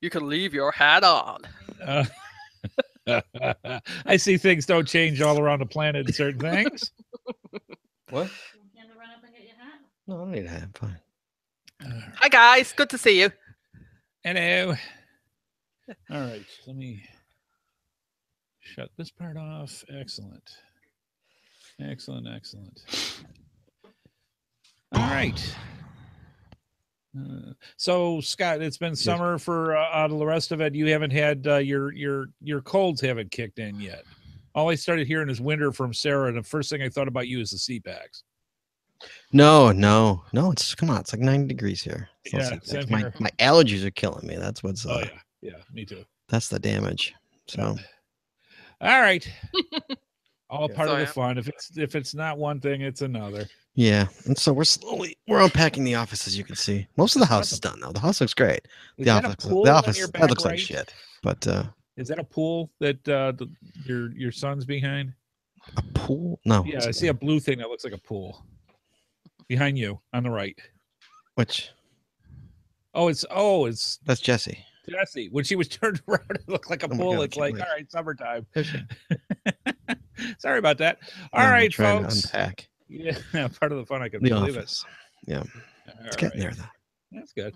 You can leave your hat on. I see things don't change all around the planet in certain things. What? You want to run up and get your hat? No, I don't need a hat. Fine. Hi, guys. Good to see you. Hello. All right, let me shut this part off. Excellent. Excellent. All right. So Scott, it's been summer for out of the rest of it. You haven't had your colds haven't kicked in yet. All I started hearing is winter from Sarah, and the first thing I thought about you is the sea packs. No. It's come on. It's like 90 degrees here. Yeah, same here. My allergies are killing me. That's what's. Oh yeah, me too. That's the damage. So. All right. All Yeah. part of the fun. If it's not one thing, it's another. Yeah, and so we're unpacking the office, as you can see. Most of the house is done though. The house looks great. The office that looks like shit. But is that a pool that your son's behind? A pool? No. Yeah, I see a blue thing that looks like a pool behind you on the right. Which? It's that's Jessie. Jessie. When she was turned around, it looked like a pool. God, it's like, all right, summertime. Okay. Sorry about that. All right, folks. To unpack. Yeah, part of the fun. I can the believe office. it. Yeah, it's getting there though. That's good.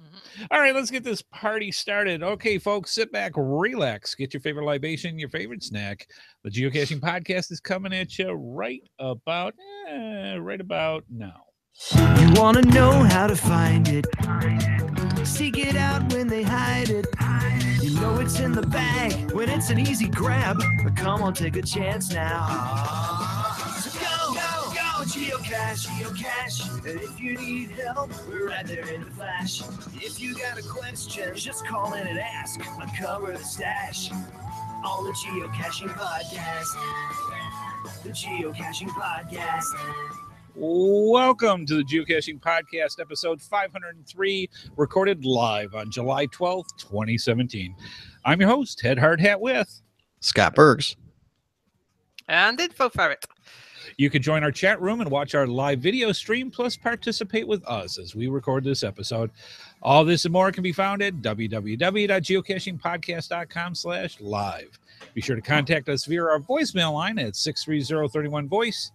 All right, let's get this party started. Okay, folks, sit back, relax, get your favorite libation, your favorite snack. The Geocaching Podcast is coming at you right about now. You want to know how to find it. Seek it out when they hide it. You know it's in the bag when it's an easy grab. But come on, take a chance now. So go, geocache. And if you need help, we're right there in a flash. If you got a question, just call in and ask. Uncover the stash on the Geocaching Podcast. The Geocaching Podcast. Welcome to the Geocaching Podcast, episode 503, recorded live on July 12th, 2017. I'm your host, Headhardhat with Scott Bergs. And Info Ferret. You can join our chat room and watch our live video stream, plus participate with us as we record this episode. All this and more can be found at www.geocachingpodcast.com/live. Be sure to contact us via our voicemail line at 630-31-VOICE.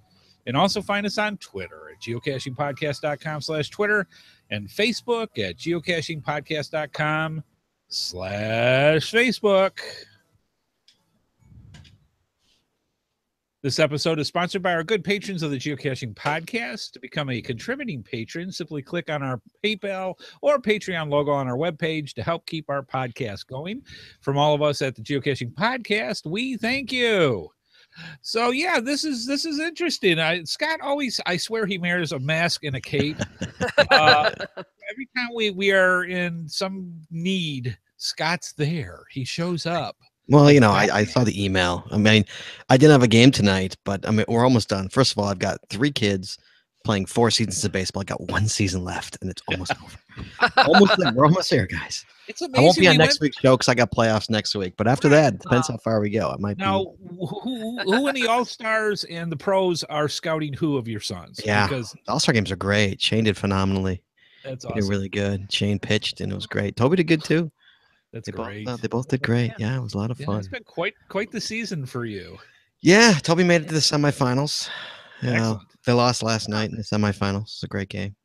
And also find us on Twitter at geocachingpodcast.com/Twitter and Facebook at geocachingpodcast.com/Facebook. This episode is sponsored by our good patrons of the Geocaching Podcast. To become a contributing patron, simply click on our PayPal or Patreon logo on our webpage to help keep our podcast going. From all of us at the Geocaching Podcast, we thank you. So yeah, this is interesting. Scott always, I swear, he wears a mask and a cape. Every time we are in some need, Scott's there. He shows up. Well, you know, I saw the email. I mean, I didn't have a game tonight, but I mean, we're almost done. First of all, I've got 3 kids playing 4 seasons of baseball. I got 1 season left, and it's almost over. Almost there. We're almost there, guys. It's amazing. I won't be on next week's show because I got playoffs next week. But after that, it depends how far we go. It might now, who in the All-Stars and the pros are scouting who of your sons? Yeah, because the All-Star games are great. Shane did phenomenally. That's He awesome. did really good. Shane pitched, and it was great. Toby did good too. That's great. They both did great. Yeah, it was a lot of fun. It's been quite the season for you. Yeah, Toby made it to the semifinals. Excellent. They lost last night in the semifinals. It's a great game.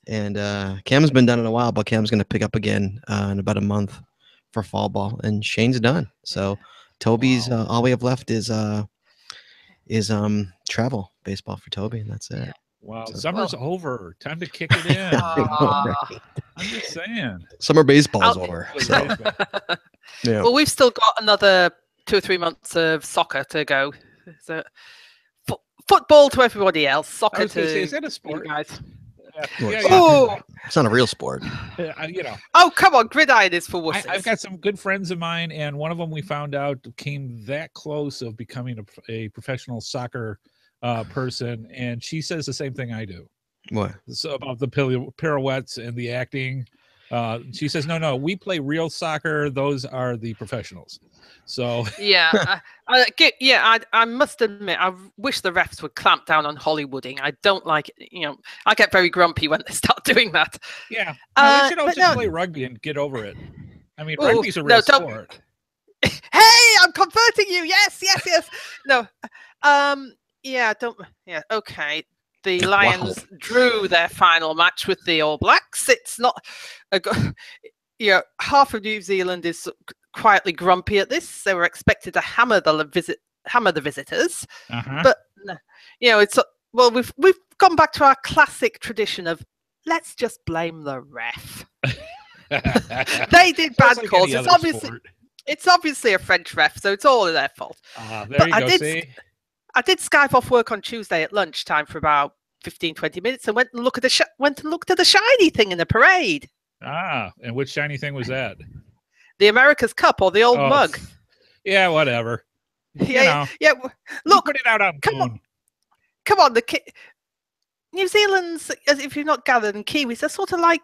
And Cam's been done in a while, but Cam's going to pick up again in about a month for fall ball, and Shane's done. So Toby's all we have left is travel baseball for Toby, and that's it. Wow, So- summer's over. Time to kick it in. I'm just saying. Summer baseball's over. So, yeah. Well, we've still got another 2 or 3 months of soccer to go. So, football to everybody else, I soccer was gonna to say, is that a you sport? guys. Yeah, Oh, It's not a real sport. you know, oh, come on, gridiron is for wusses. I've got some good friends of mine, and one of them we found out came that close of becoming a professional soccer person, and she says the same thing I do. What? So about the pirouettes and the acting. She says, no, we play real soccer. Those are the professionals. So Yeah, I must admit, I wish the refs would clamp down on Hollywooding. I don't like it. I get very grumpy when they start doing that. yeah, no, they should all just play rugby and get over it. I mean, rugby's a real sport. Hey, I'm converting you. Yes. No, okay. The Lions drew their final match with the All Blacks. It's not, half of New Zealand is quietly grumpy at this. They were expected to hammer the visitors, but it's we've gone back to our classic tradition of let's just blame the ref. They did bad calls. It's obviously a French ref, so it's all their fault. There you go. See? I did Skype off work on Tuesday at lunchtime for about 15-20 minutes and went and looked at the shiny thing in the parade. And which shiny thing was that? The America's Cup or the old mug? Yeah, whatever. Yeah. Look, put it out on. Come on. New Zealand's, as if you've not gathered, and Kiwis, they're sort of like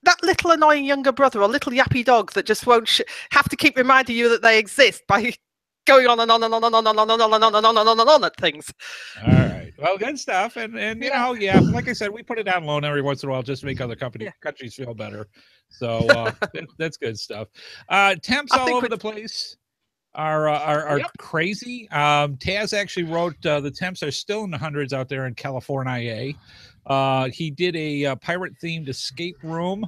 that little annoying younger brother or little yappy dog that just won't have to keep reminding you that they exist by going on and on and on and on and on and on and on and on and on and on at things. All right. Well, good stuff. And like I said, we put it down loan every once in a while just to make other countries feel better. So that's good stuff. Temps all over the place are crazy. Taz actually wrote the temps are still in the hundreds out there in California. He did a pirate-themed escape room.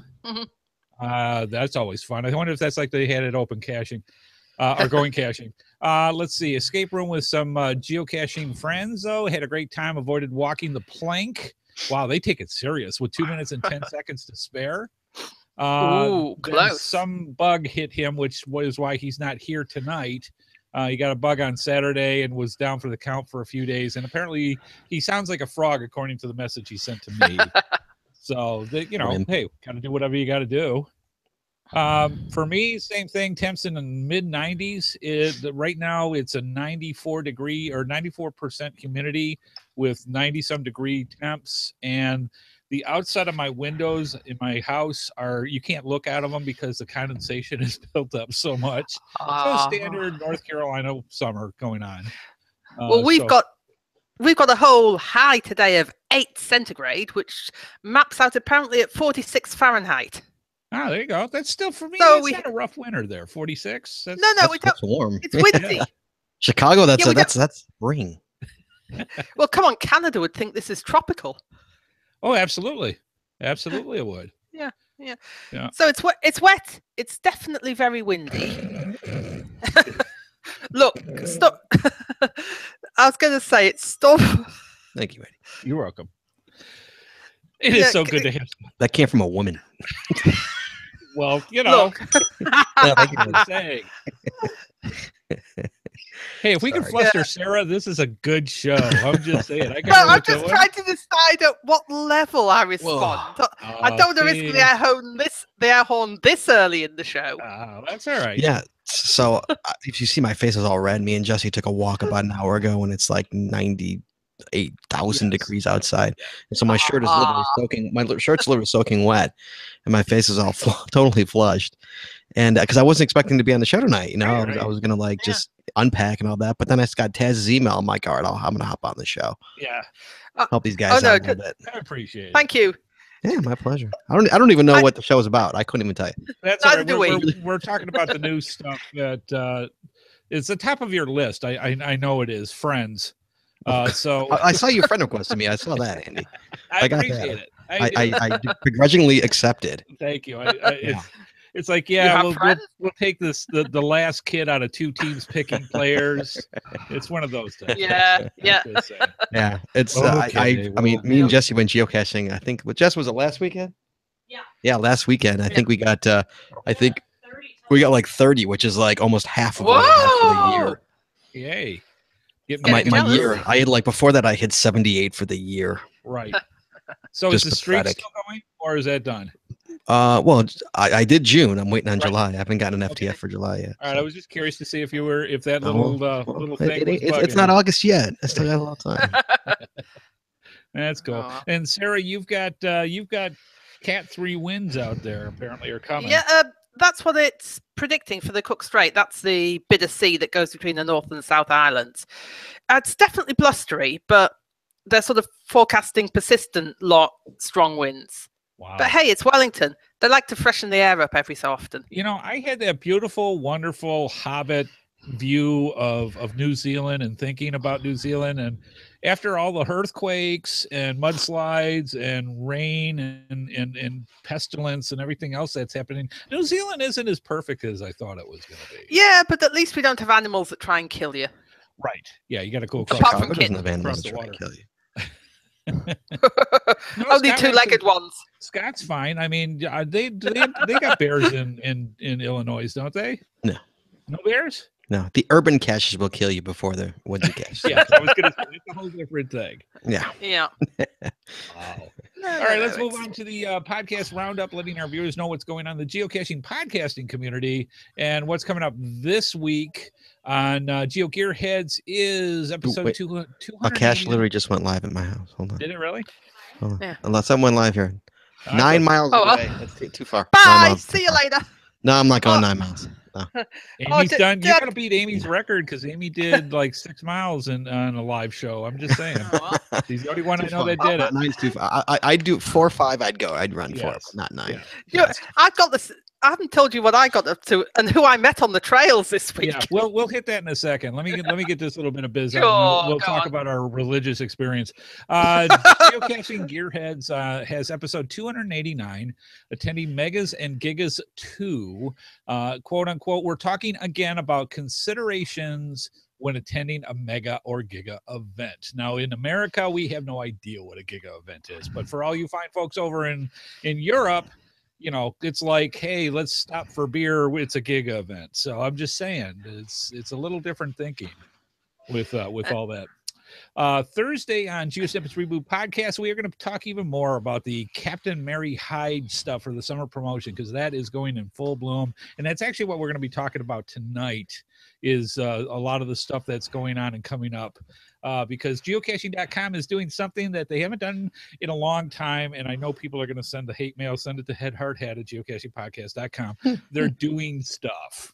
That's always fun. I wonder if that's like they had it open caching. Or going caching. Let's see. Escape room with some geocaching friends, though. Had a great time. Avoided walking the plank. Wow, they take it serious with 2 minutes and 10 seconds to spare. Close. Some bug hit him, which was why he's not here tonight. He got a bug on Saturday and was down for the count for a few days. And apparently he sounds like a frog, according to the message he sent to me. So, hey, got to do whatever you got to do. For me, same thing. Temps in the mid 90s. Right now, it's a 94% humidity with 90 some degree temps, and the outside of my windows in my house you can't look out of them because the condensation is built up so much. So standard North Carolina summer going on. We've got a whole high today of 8 centigrade, which maps out apparently at 46 Fahrenheit. Ah, there you go. That's still, for me, so we had a rough winter there. 46. That's warm. It's windy. Chicago, that's spring. Well, come on, Canada would think this is tropical. Oh, absolutely. Absolutely it would. Yeah. So it's wet. It's definitely very windy. Look, stop. I was going to say it's stuff. Thank you, Eddie. You're welcome. It is so good to have. That came from a woman. Well, Look. I'm saying. Hey, if we can fluster Sarah, this is a good show. I'm just saying. I'm just trying to decide at what level I respond. I don't want to risk the air horn this early in the show. That's all right. Yeah. So if you see my face is all red, me and Jesse took a walk about an hour ago and it's like 98,000 degrees outside, and so my shirt is literally soaking. My shirt's literally soaking wet, and my face is all totally flushed. And because I wasn't expecting to be on the show tonight, Right. I was gonna just unpack and all that, but then I got Taz's email. I'm like, all right, I'm gonna hop on the show. Yeah, help these guys out a little bit. I appreciate it. Thank you. Yeah, my pleasure. I don't even know what the show is about. I couldn't even tell you. That's all right. We're talking about the new stuff that it's the top of your list. I know it is. Friends. So I saw your friend request me. I saw that, Andy. I appreciate it. I begrudgingly accepted. Thank you. It's like, we'll take the last kid out of 2 teams picking players. It's one of those things. Yeah. Yeah. It's Okay, I mean, me and Jesse went geocaching. I think Jess, was it last weekend? Yeah. Yeah, last weekend. I think we got we got like 30, which is like almost half of what I had for the year. Yay. My year, I had before that I hit 78 for the year. Right. So Just is the streak pathetic. still going, or is that done? Well, I did June. I'm waiting on July. I haven't gotten an FTF for July yet. All right. I was just curious to see if that little thing. It's not August yet. I still got a lot of time. That's cool. And Sarah, you've got Cat 3 winds out there apparently are coming. Yeah, that's what it's predicting for the Cook Strait. That's the bit of sea that goes between the North and the South Islands. It's definitely blustery, but they're sort of forecasting persistent, strong winds. Wow. But hey, it's Wellington. They like to freshen the air up every so often. You know, I had that beautiful, wonderful Hobbit view of New Zealand and thinking about New Zealand. And after all the earthquakes and mudslides and rain and pestilence and everything else that's happening, New Zealand isn't as perfect as I thought it was going to be. Yeah, but at least we don't have animals that try and kill you. Right. Yeah, you got to go across, Apart from Chicago doesn't have across animals the to try water. to kill you. No, Only Scott two-legged actually- ones. Scott's fine. I mean, they got bears in Illinois, don't they? No. No bears? No, the urban caches will kill you before the woodsy caches. Yeah, I was going to say it's a whole different thing. Yeah. Yeah. Wow. No, All right, let's move on to the podcast roundup, letting our viewers know what's going on in the geocaching podcasting community and what's coming up this week on GeoGearheads is episode Wait. 200. A cache literally just went live at my house. Hold on. Did it really? Hold on. Yeah. Unless someone went live here. 9 miles Oh, away. That's too far. 9 Bye. miles too See you far. later. No, I'm not going Oh. 9 miles. No. Amy's did- done. You did- got to beat Amy's record because Amy did like 6 miles on a live show. I'm just saying. Oh, well. She's the only one I Too know far. that did it. 9's too far. I'd do 4 or 5. I'd go. I'd run 4, Yes. but not 9. Yeah. You know, I've got this. I haven't told you what I got up to and who I met on the trails this week. Yeah, we'll hit that in a second. Let me get this little bit of biz out. Sure, and we'll go talk on. about our religious experience. Geocaching Gearheads has episode 289, attending Megas and Gigas 2, quote unquote. We're talking again about considerations when attending a mega or giga event. Now in America, we have no idea what a giga event is, but for all you fine folks over in Europe, you know, it's like, hey, let's stop for beer. It's a giga event. So I'm just saying it's a little different thinking with all that. Thursday on Geosnippets Reboot Podcast, we are going to talk even more about the Captain Mary Hyde stuff for the summer promotion, because that is going in full bloom. And that's actually what we're going to be talking about tonight is a lot of the stuff that's going on and coming up. Because geocaching.com is doing something that they haven't done in a long time. And I know people are going to send the hate mail, send it to headhardhat at geocachingpodcast.com. They're doing stuff.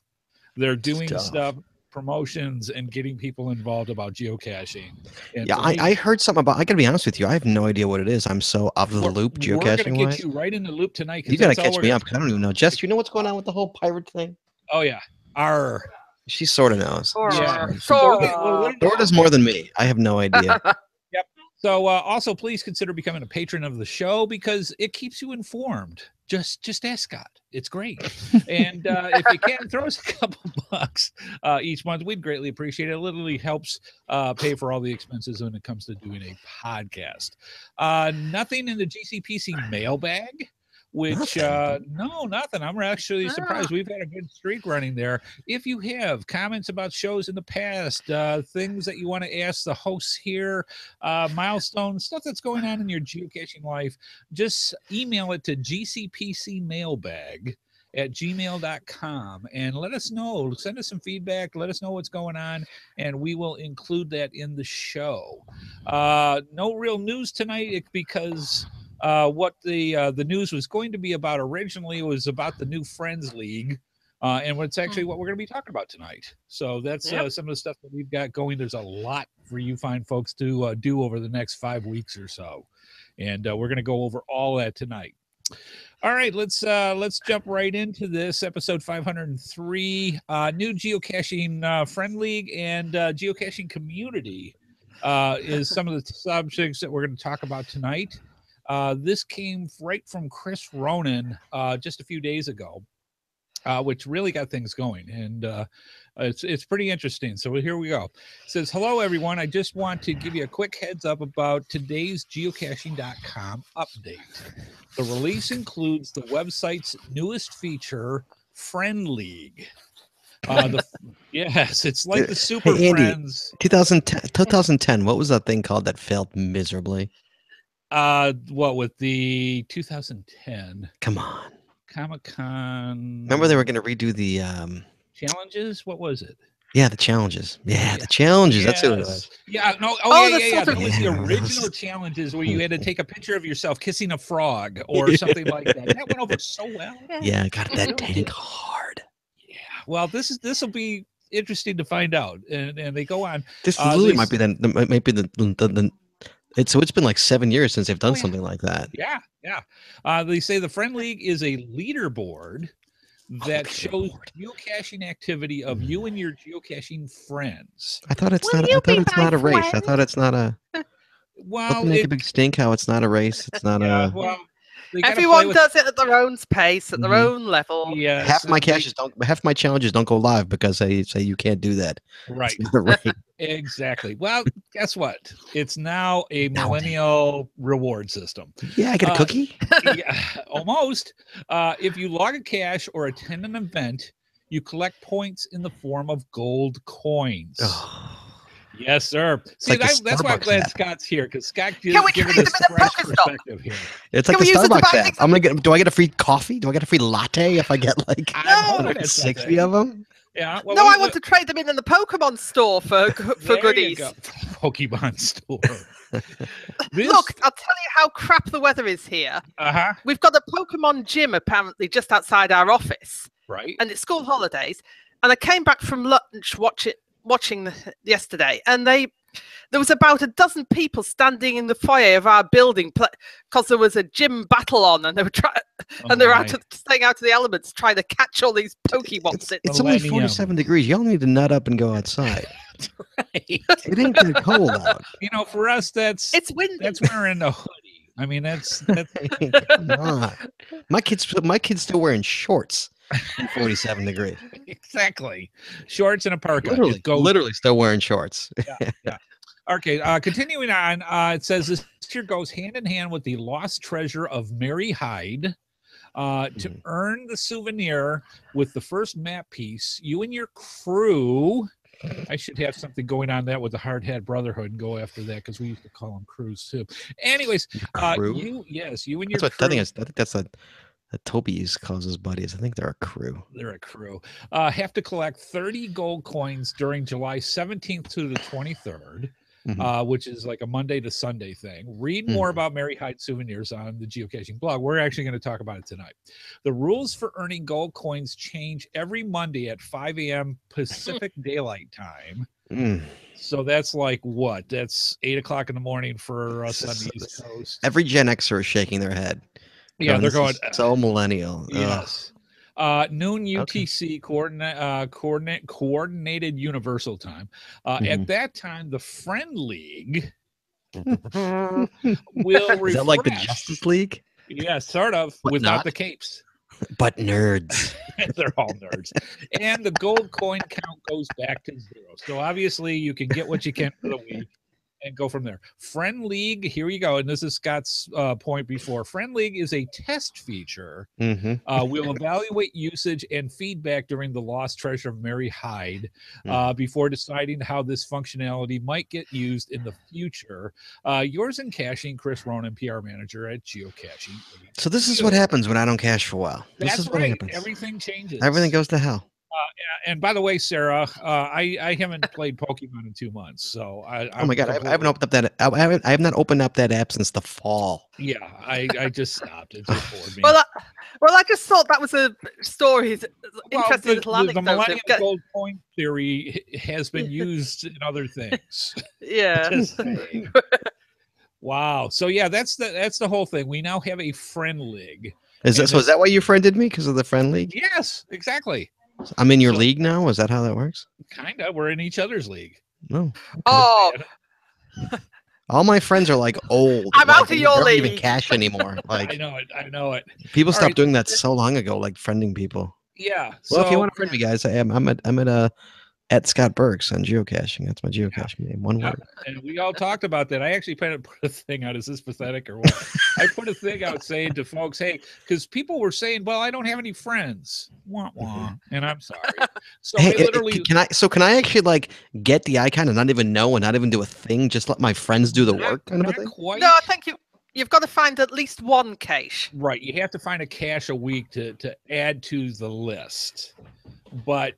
They're doing stuff, promotions, and getting people involved about geocaching. And Yeah, so I heard something about. I gotta be honest with you. I have no idea what it is. I'm so out of the loop we're going to geocaching get wise. you right in the loop tonight. 'cause You gotta that's all catch we're me gonna- up because I don't even know. Jess, you know what's going on with the whole pirate thing? Oh, yeah. Our. She sort of knows. Yeah. Sure. Dora does more than me. I have no idea. So also please consider becoming a patron of the show because it keeps you informed. Just ask Scott. It's great. And if you can, throw us a couple bucks each month. We'd greatly appreciate it. It literally helps pay for all the expenses when it comes to doing a podcast. Nothing in the GCPC mailbag. Which no, nothing. I'm actually surprised. We've had a good streak running there. If you have comments about shows in the past, things that you want to ask the hosts here, milestones, stuff that's going on in your geocaching life, just email it to gcpcmailbag@gmail.com and let us know. Send us some feedback. Let us know what's going on, and we will include that in the show. No real news tonight because what the news was going to be about originally was about the new Friends League, and what's actually what we're going to be talking about tonight. So that's some of the stuff that we've got going. There's a lot for you fine folks to do over the next 5 weeks or so, and we're going to go over all that tonight. All right, let's jump right into this episode 503. New Geocaching Friend League and Geocaching Community is some of the subjects that we're going to talk about tonight. This came right from Chris Ronan just a few days ago, which really got things going, and it's pretty interesting. So here we go. It says, hello, everyone. I just want to give you a quick heads up about today's geocaching.com update. The release includes the website's newest feature, Friend League. Yes, it's like the Super Hey, Andy, Friends. 2010. What was that thing called that failed miserably? What with the 2010 Come on. Comic-Con? Remember they were going to redo the challenges? What was it? Yeah, the challenges. Yeah, the challenges. That's what it was. Yeah, no. the That was the Yeah. original challenges where you had to take a picture of yourself kissing a frog or something like that. That went over so well. Yeah, got that Really tank did. hard. Yeah. Well, this will be interesting to find out, and they go on. This literally might be the it's been like 7 years since they've done something like that. Yeah. They say the Friend League is a leaderboard that shows geocaching activity of you and your geocaching friends. I thought it's not a race. I thought it's not a. Well, Don't make a big stink how it's not a race. It's not a. Well, they gotta Everyone play does it at their own pace, at their Mhm. own level. Yes, Half my challenges don't go live because they say you can't do that. right. It's not a race. Exactly. Well, guess what? It's now a millennial reward system. Yeah, I get a cookie. Yeah, almost. If you log a cache or attend an event, you collect points in the form of gold coins. Oh. Yes, sir. See, like the that's why I'm Starbucks glad app. Scott's here, because Scott Can gives we giving trade us them in a fresh Pokestop? perspective here. It's like Can the we use it to Starbucks buy app. things? I'm gonna get. Do I get a free coffee? Do I get a free latte if I get like I'm No. hoping it's 60 something. of them? Yeah. Well, No, I want to trade them in the Pokemon store for There you goodies. go. Pokemon store. Look, I'll tell you how crap the weather is here. Uh-huh. We've got a Pokemon gym apparently just outside our office, Right. and it's school holidays. And I came back from lunch watching yesterday, and there was about a dozen people standing in the foyer of our building because there was a gym battle on, and they were staying out of the elements trying to catch all these Pokemon. It's only Millennium. 47 degrees. Y'all need to nut up and go outside. Right. It ain't that cold out. For us, that's Windy. that's wearing a hoodie. I mean, that's Come on. My kid's still wearing shorts in 47 degrees. exactly shorts and a parka. Literally still wearing shorts. Yeah. Okay, continuing on, it says this year goes hand in hand with the lost treasure of Mary Hyde. To earn the souvenir with the first map piece, you and your crew. I should have something going on that with the Hard Hat Brotherhood and go after that because we used to call them crews too. Anyways, crew? you and your That's what crew. I think that's what Toby calls his buddies. I think they're a crew. They're a crew. Have to collect 30 gold coins during July 17th to the 23rd. Which is like a Monday to Sunday thing. Read more about Mary Hyde souvenirs on the Geocaching blog. We're actually going to talk about it tonight. The rules for earning gold coins change every Monday at 5 a.m. Pacific Daylight Time. So that's like what? That's 8 o'clock in the morning for us on the East Coast. Every Gen Xer is shaking their head. Yeah, they're going so millennial. Yes. Noon UTC coordinated universal time. At that time, the Friend League will refresh. Is that like the Justice League? Yeah, sort of, But without not. the capes. But nerds. They're all nerds. And the gold coin count goes back to 0. So obviously you can get what you can for the week and go from there. Friend League, here you go. And this is Scott's point before. Friend League is a test feature. We'll evaluate usage and feedback during the Lost Treasure of Mary Hyde before deciding how this functionality might get used in the future. Yours in caching, Chris Ronan, PR manager at Geocaching. So this is what happens when I don't cache for a while. This That's is what right. happens. Everything changes. Everything goes to hell. And by the way, Sarah, I haven't played Pokemon in 2 months, so oh my god, I haven't opened up that. I have not opened up that app since the fall. Yeah, I just stopped. It just bored me. Well, I just thought that was a story. Interesting little the anecdote. Millennium Gold Coin theory has been used in other things. Yeah. Just saying. Wow. So yeah, that's the whole thing. We now have a Friend League. Is that why you friended me because of the Friend League? Yes, exactly. I'm in your league now. Is that how that works? Kinda. We're in each other's league. No. Oh. All my friends are like old. I'm out of your They don't league. even cache anymore. Like I know it. people stopped right. doing that so long ago, like friending people. Yeah. Well, if you want to friend me, guys, I'm at Scott Burks on geocaching. That's my geocaching name. One word. And we all talked about that. I actually put a thing out. Is this pathetic or what? I put a thing out saying to folks, hey, because people were saying, well, I don't have any friends. Wah, wah. And I'm sorry. So Hey, I literally can I actually like get the icon and not even know and not even do a thing? Just let my friends do the work kind of a thing? Quite. No, I think you've got to find at least one cache. Right. You have to find a cache a week to add to the list. But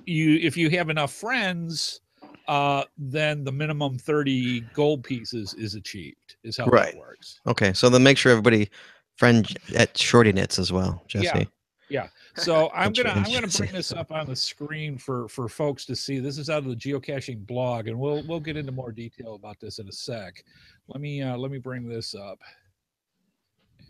if you have enough friends, then the minimum 30 gold pieces is achieved. Is how Right. that works. Okay, so then make sure everybody friend at Shorty Knits as well, Jesse. Yeah. So I'm That's gonna right. bring this up on the screen for folks to see. This is out of the geocaching blog, and we'll get into more detail about this in a sec. Let me bring this up.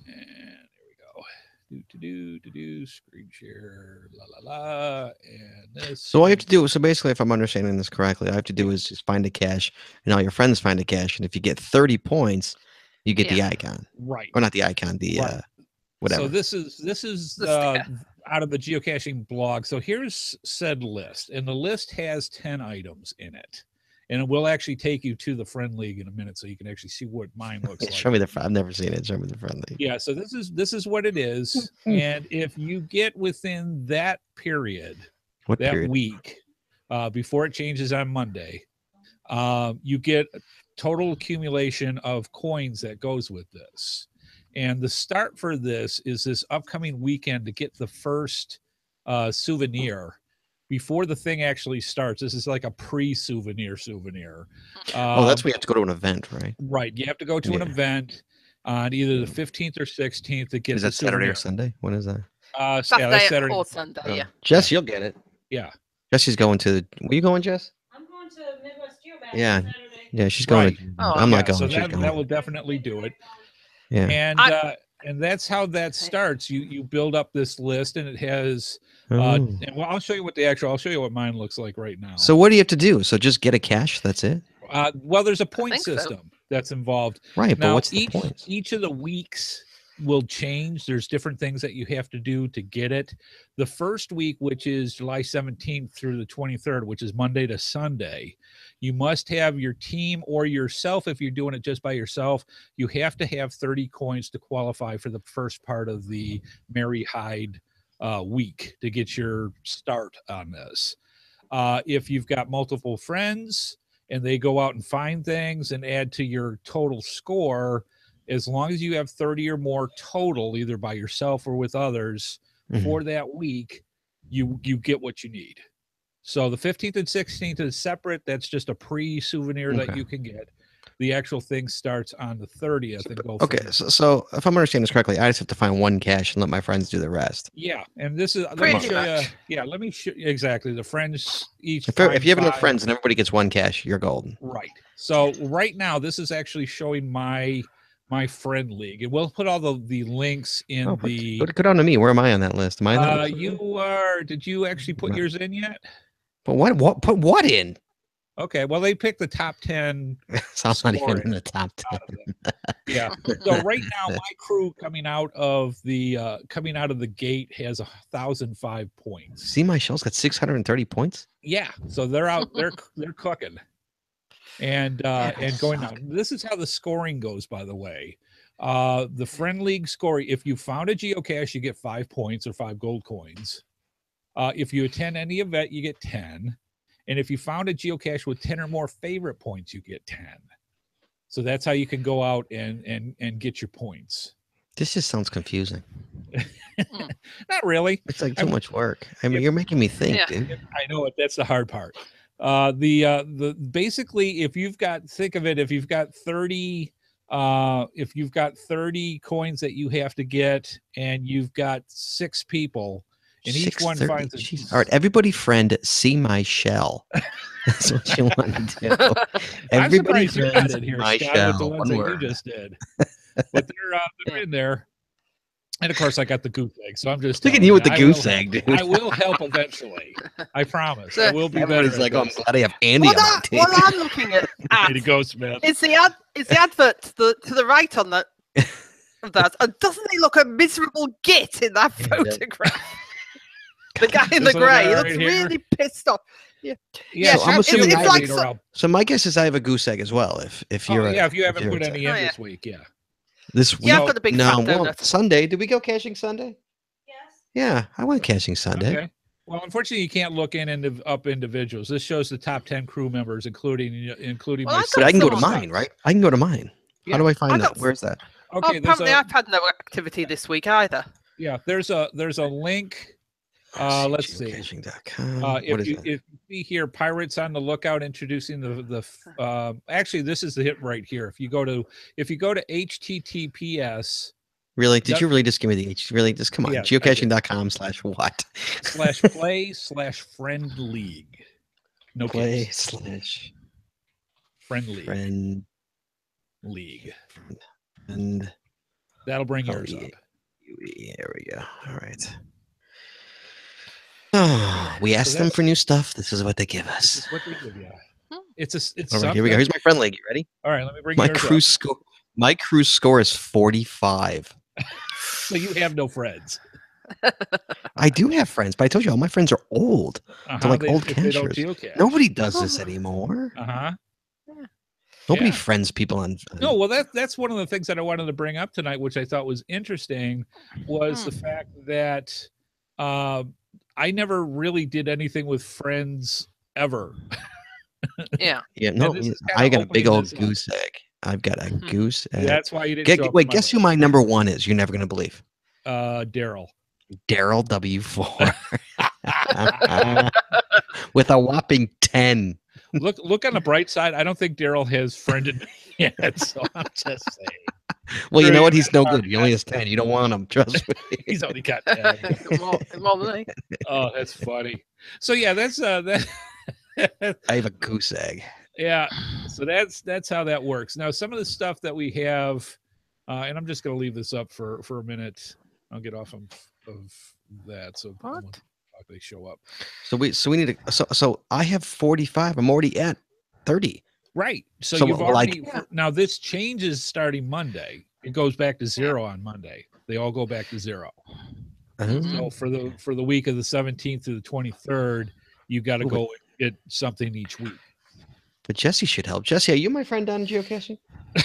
And there we go. Screen share, and this. So all you have to do, so basically, if I'm understanding this correctly, all you have to do is just find a cache, and all your friends find a cache, and if you get 30 points, you get the icon. Right. Or not the icon, the Right. whatever. So this is out of the geocaching blog. So here's said list, and the list has 10 items in it, and it will actually take you to the Friend League in a minute, so you can actually see what mine looks like. Show me I've never seen it. Show me the Friend League. Yeah. So this is what it is, and if you get within that period, week, before it changes on Monday, you get a total accumulation of coins that goes with this. And the start for this is this upcoming weekend to get the first souvenir before the thing actually starts. This is like a pre-souvenir. That's where you have to go to an event, right? Right. You have to go to an event on either the 15th or 16th to get. Is that Saturday or Sunday? When is that? Saturday or Sunday. Yeah. Jess, you'll get it. Yeah. Jesse's going to. Were you going, Jess? I'm going to Midwest Geocaching Yeah. Saturday. Yeah, she's going. Right. I'm not going. So She's going. that will definitely do it. Yeah. And that's how that starts. You build up this list, and it has. Oh. And I'll show you I'll show you what mine looks like right now. So what do you have to do? So just get a cache. That's it. Well, there's a point think so. system that's involved. Right, but Now, what's the points? Each of the weeks will change. There's different things that you have to do to get it. The first week, which is July 17th through the 23rd, which is Monday to Sunday, you must have your team or yourself. If you're doing it just by yourself, you have to have 30 coins to qualify for the first part of the Mary Hyde week to get your start on this. If you've got multiple friends and they go out and find things and add to your total score, as long as you have 30 or more total, either by yourself or with others, for that week, you get what you need. So the 15th and 16th is separate. That's just a pre-souvenir that you can get. The actual thing starts on the 30th. And go so if I'm understanding this correctly, I just have to find one cache and let my friends do the rest. Yeah, and this is Pretty much. let me show you exactly. The friends each. If you have enough friends and everybody gets one cache, you're golden. Right. So right now, this is actually showing my Friend League, and we'll put all the links in the. Good on to me. Where am I on that list? Am I? On that list? You are. Did you actually put yours in yet? But what? Put what in? Okay. Well, they picked the top 10. So I'm not even in the top 10. Yeah. So right now, my crew coming out of the gate has 1,005 points. See, my shell's got 630 points. Yeah. So they're out. They're cooking. And going on. This is how the scoring goes, by the way. The Friend League score, if you found a geocache, you get 5 points or 5 gold coins. If you attend any event, you get 10. And if you found a geocache with 10 or more favorite points, you get 10. So that's how you can go out and get your points. This just sounds confusing. Not really. It's like too much work. I mean, you're making me think, dude. I know it. That's the hard part. Basically, if you've got 30 coins that you have to get, and you've got 6 people, and each one finds all right, everybody friend, see my shell. That's what you want to do. Everybody friend, see my shell. The ones that you just did. But they're in there. And of course, I got the goose egg, so I'm just look at you with the goose egg, dude. I will help eventually. I promise. I will be better. Everybody's like, "Oh, I'm glad I have Andy on my team." What I'm looking at Way to go, Smith. is the advert to the right on that. Of that, and doesn't he look a miserable git in that photograph? The guy in the grey, he looks really pissed off. Yeah. So I'm assuming it's like so my guess is I have a goose egg as well. If you're if you haven't put any in this week, This week, I've got a big fat donut. Sunday. Did we go caching Sunday? Yes. Yeah, I went caching Sunday. Okay. Well, unfortunately, you can't look up individuals. This shows the top 10 crew members, including myself. But I can go to mine, right? I can go to mine. Yeah. How do I find that? Where's that? Okay. Apparently, I've had no activity this week either. Yeah, there's a link Let's see. Geocaching.com. What If is you it? see here, Pirates on the Lookout introducing actually this is the hit right here. If you go to HTTPS. Really? Did you really just give me the H? Really? Just come on. Yes, Geocaching.com/what? /play/friend league. No Play kids. /friend Friend league. and That'll bring yours up. There we go. All right. Oh, we asked them for new stuff. This is what they give This us. is what they give you. It's All right, here we go. Here's my friend league. You ready? All right, let me bring My yours cruise up. score. My cruise score is 45. So you have no friends. I do have friends, but I told you all my friends are old. They're like old if they don't cachers. geocache. Nobody does this anymore. Nobody Yeah. friends people on. No, well, that's one of the things that I wanted to bring up tonight, which I thought was interesting, was the fact that I never really did anything with friends ever. Yeah. Yeah, no, this is kinda I got a big opening old this up. goose egg. I've got a goose egg. That's why you didn't show up Wait, on my guess who my number one is? You're never going to believe. Daryl. Daryl W4 with a whopping 10. Look on the bright side. I don't think Daryl has friended me yet, so I'm just saying. Well, you Sure, know what? you He's no good. He only has 10. You don't want him. Trust me. He's only got 10. more than me. Oh, that's funny. So yeah, that's that. I have a goose egg. Yeah, so that's how that works. Now, some of the stuff that we have, and I'm just going to leave this up for a minute. I'll get off of that, so they show up. So we need to. So I have 45. I'm already at 30. Right. So you've like- already now this changes starting Monday. It goes back to 0 on Monday. They all go back to 0. So for the week of the 17th to the 23rd, you got to go and get something each week. But Jesse should help. Jesse, are you my friend on geocaching? I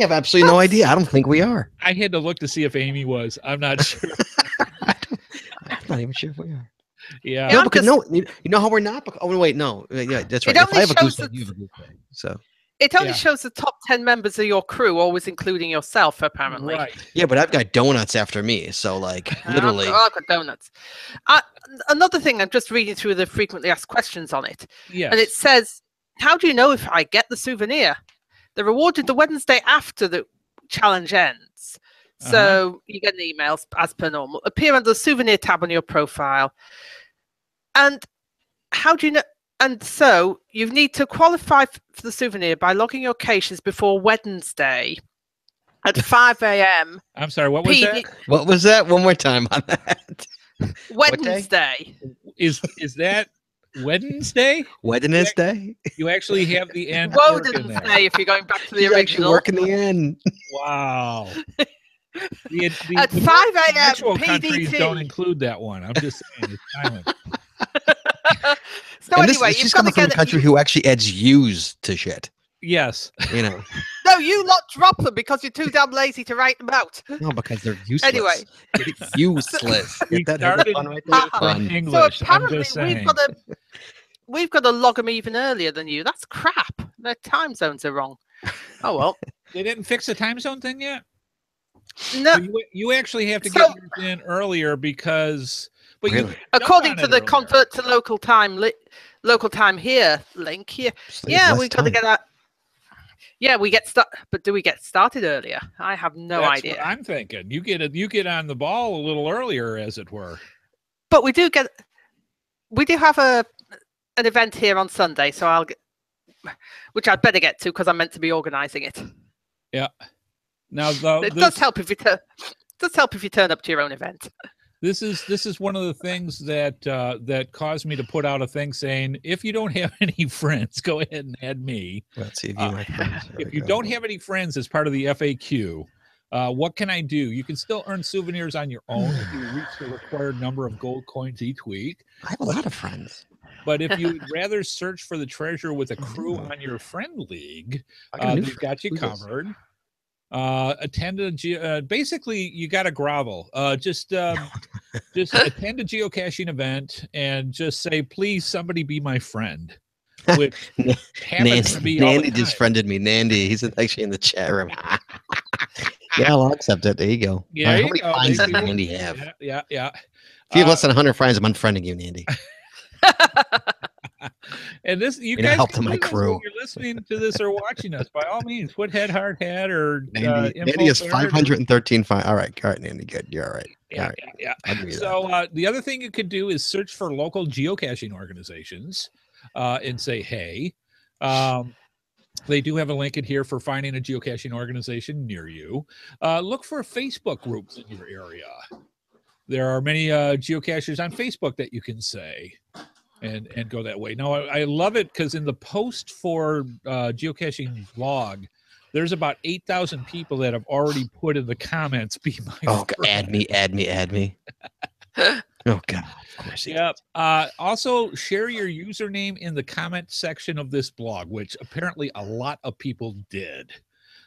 have absolutely no idea. I don't think we are. I had to look to see if Amy was. I'm not sure. I'm not even sure if we are. Yeah. No, because you know how we're not. Oh wait, no. Yeah, that's right. It If only I have a goose shows egg, you have a goose egg. So It only Yeah. shows the top 10 members of your crew, always including yourself, apparently. Right. yeah, but I've got donuts after me. So like literally. I've got donuts. Another thing, I'm just reading through the frequently asked questions on it. Yes. And it says, how do you know if I get the souvenir? They're rewarded the Wednesday after the challenge ends. So you get an email as per normal. Appear under the souvenir tab on your profile. And how do you know? And so you need to qualify for the souvenir by logging your caches before Wednesday at 5 a.m. I'm sorry, what was that? What was that? One more time on that. Wednesday. Is that Wednesday? Wednesday. You actually have the end work in there. Wednesday, if you're going back to the He's actually original. working the end. Wow. At 5 a.m. Actual countries PDT. don't include that one. I'm just saying it's silent. So And this anyway, is you've just got to coming from a get country who actually adds U's to shit. Yes. You know, No, you lot drop them because you're too damn lazy to write them out. no, because they're useless. Anyway. Useless. We Get that started fun right there. from Fun. So English. I'm apparently just saying. we've got to log them even earlier than you. That's crap. Their time zones are wrong. Oh well. They didn't fix the time zone thing yet? No, So you actually have to So- get yours in earlier because but Really? you according jump to on the it earlier. convert to local time here link here. Yeah, we've got to get that. Yeah, we get started, but do we get started earlier? I have no That's idea. what I'm thinking. You get on the ball a little earlier, as it were. But we do have an event here on Sunday, so which I'd better get to because I'm meant to be organising it. Yeah. Now It does help if you turn up to your own event. This is one of the things that caused me to put out a thing saying, if you don't have any friends, go ahead and add me. Let's see if you my friends. There If we you go. don't have any friends as part of the FAQ, what can I do? You can still earn souvenirs on your own if you reach the required number of gold coins each week. I have a lot of friends. But if you'd rather search for the treasure with a crew on your friend league, I got a new they've got you friend. Who's this? covered. Attend a basically you got to grovel. Just attend a geocaching event and just say, please, somebody be my friend. Which happens to be all the Nandy just time. friended me. Nandy, he's actually in the chat room. Yeah, I'll accept it. There you go. Yeah, All right, there how you many go. fines They does do. Nandy have? Yeah. If you have less than 100 friends, I'm unfriending you, Nandy. And this, you You're gonna guys help can my do this crew. when you're listening to this or watching us. By all means, put Headhardhat or Nandy Info has Ferret or- 513 fine. All right, Nandy, good. You're all right. Yeah, All right. yeah. I'll give you that. So the other thing you could do is search for local geocaching organizations and say, hey, they do have a link in here for finding a geocaching organization near you. Look for Facebook groups in your area. There are many geocachers on Facebook that you can say and go that way. Now, I love it because in the post for geocaching blog, there's about 8,000 people that have already put in the comments, be my Oh, friend. add me. Oh, God. Of course. Yep. Also, share your username in the comment section of this blog, which apparently a lot of people did.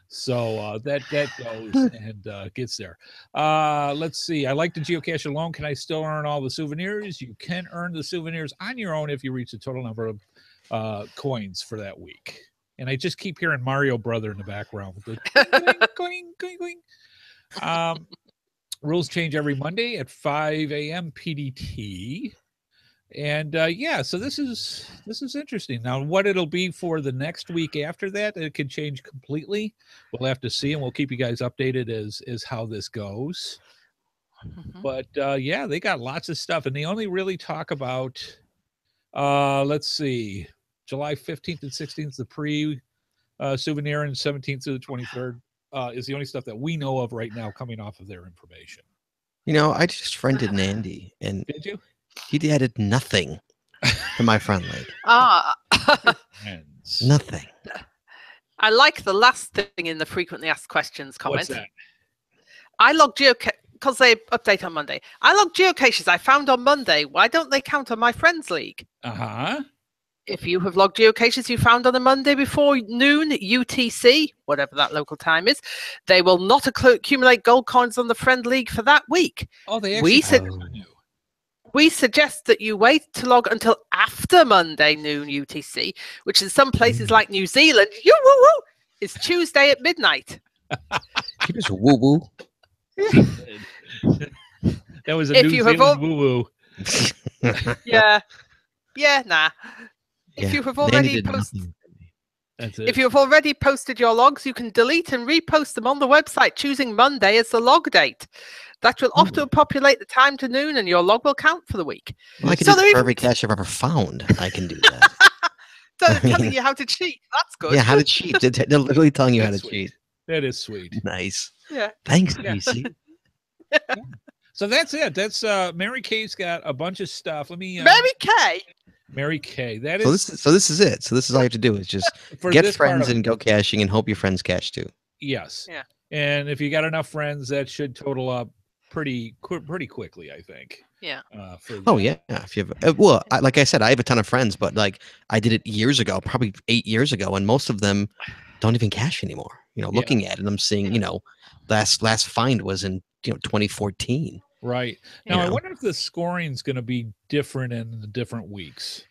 So that goes and gets there. Let's see. I like to geocache alone. Can I still earn all the souvenirs? You can earn the souvenirs on your own if you reach the total number of coins for that week. And I just keep hearing Mario Brother in the background with the going. Rules change every Monday at 5 a.m. PDT. And so this is interesting. Now, what it'll be for the next week after that, it could change completely. We'll have to see, and we'll keep you guys updated as how this goes. Mm-hmm. But they got lots of stuff, and they only really talk about, let's see, July 15th and 16th, the pre-souvenir, and 17th to the 23rd is the only stuff that we know of right now coming off of their information. You know, I just friended Nandy, and Did you? he added nothing to my friend league. Friends. Nothing. I like the last thing in the frequently asked questions comment. What's that? I log because they update on Monday. I log geocaches I found on Monday. Why don't they count on my friends league? If you have logged geocaches you found on a Monday before noon UTC, whatever that local time is, they will not accumulate gold coins on the friend league for that week. Oh, they actually We suggest that you wait to log until after Monday noon UTC, which in some places like New Zealand, is Tuesday at midnight. Keep us woo woo. That was a New Zealand woo woo. Nah. If you have already posted, That's it. if you have already posted your logs, you can delete and repost them on the website, choosing Monday as the log date. That will often populate the time to noon, and your log will count for the week. Well, I can do that for every cache I've ever found. I can do that. So they're telling you how to cheat. That's good. Yeah, how to cheat. They're literally telling you how to cheat. That is sweet. Nice. Yeah. Thanks, DC. So that's it. That's Mary Kay's got a bunch of stuff. Let me Mary Kay. Mary Kay. That is So this is it. So this is all you have to do is just get friends and go caching and hope your friends cache too. Yes. Yeah. And if you got enough friends, that should total up pretty quickly, I think. Yeah. If you have, like I said, I have a ton of friends, but like I did it years ago, probably 8 years ago, and most of them don't even cache anymore. Looking at it, I'm seeing, last find was in 2014. Right. Now I wonder if the scoring's going to be different in the different weeks.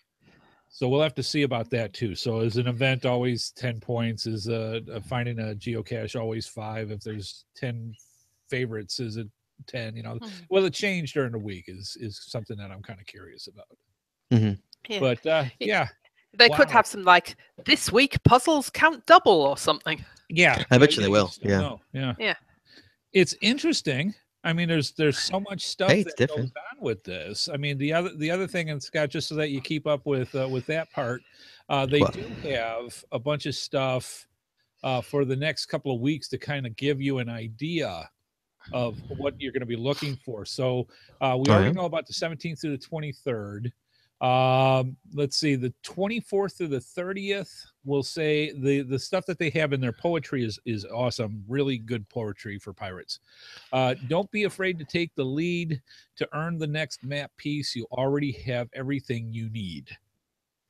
So we'll have to see about that too. So is an event always 10 points? Is finding a geocache always 5? If there's 10 favorites, is it 10? Will it change during the week is something that I'm kind of curious about. Mm-hmm. Yeah. But they could have some like this week puzzles count double or something. Yeah, I bet you they will. Yeah. Yeah. It's interesting. I mean, there's so much stuff that goes on with this. I mean, the other thing, and Scott, just so that you keep up with that part, they do have a bunch of stuff for the next couple of weeks to kind of give you an idea of what you're going to be looking for. So we already know about the 17th through the 23rd. Let's see, the 24th through the 30th, we'll say the stuff that they have in their poetry is awesome. Really good poetry for pirates. Don't be afraid to take the lead to earn the next map piece. You already have everything you need.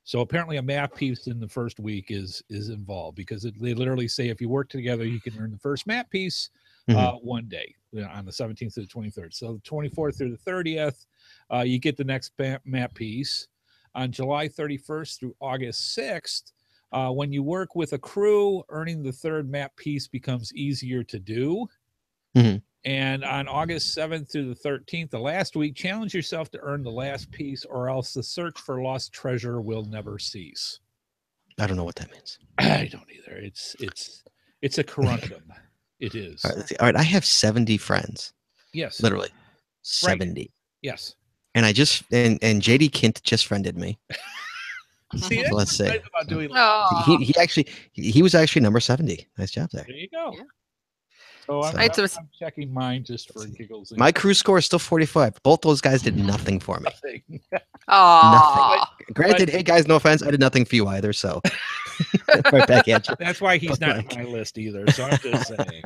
So apparently a map piece in the first week is involved, because they literally say if you work together, you can earn the first map piece one day on the 17th to the 23rd. So the 24th through the 30th, you get the next map piece. On July 31st through August 6th, when you work with a crew, earning the third map piece becomes easier to do. Mm-hmm. And on August 7th through the 13th, the last week, challenge yourself to earn the last piece, or else the search for lost treasure will never cease. I don't know what that means. I don't either. It's a corundum. It is. All right, let's see. All right, I have 70 friends. Yes. Literally 70. Yes. And I just and JD Kint just friended me. See, So let's see. Nice about doing He was actually number 70. Nice job there. There you go. Yeah. So I'm So- checking mine just for giggles. My crew score is still 45. Both those guys did nothing for me. Nothing. Aw. Granted, hey guys, no offense, I did nothing for you either. So right back at you. That's why he's But not like- on my list either. So I'm just saying.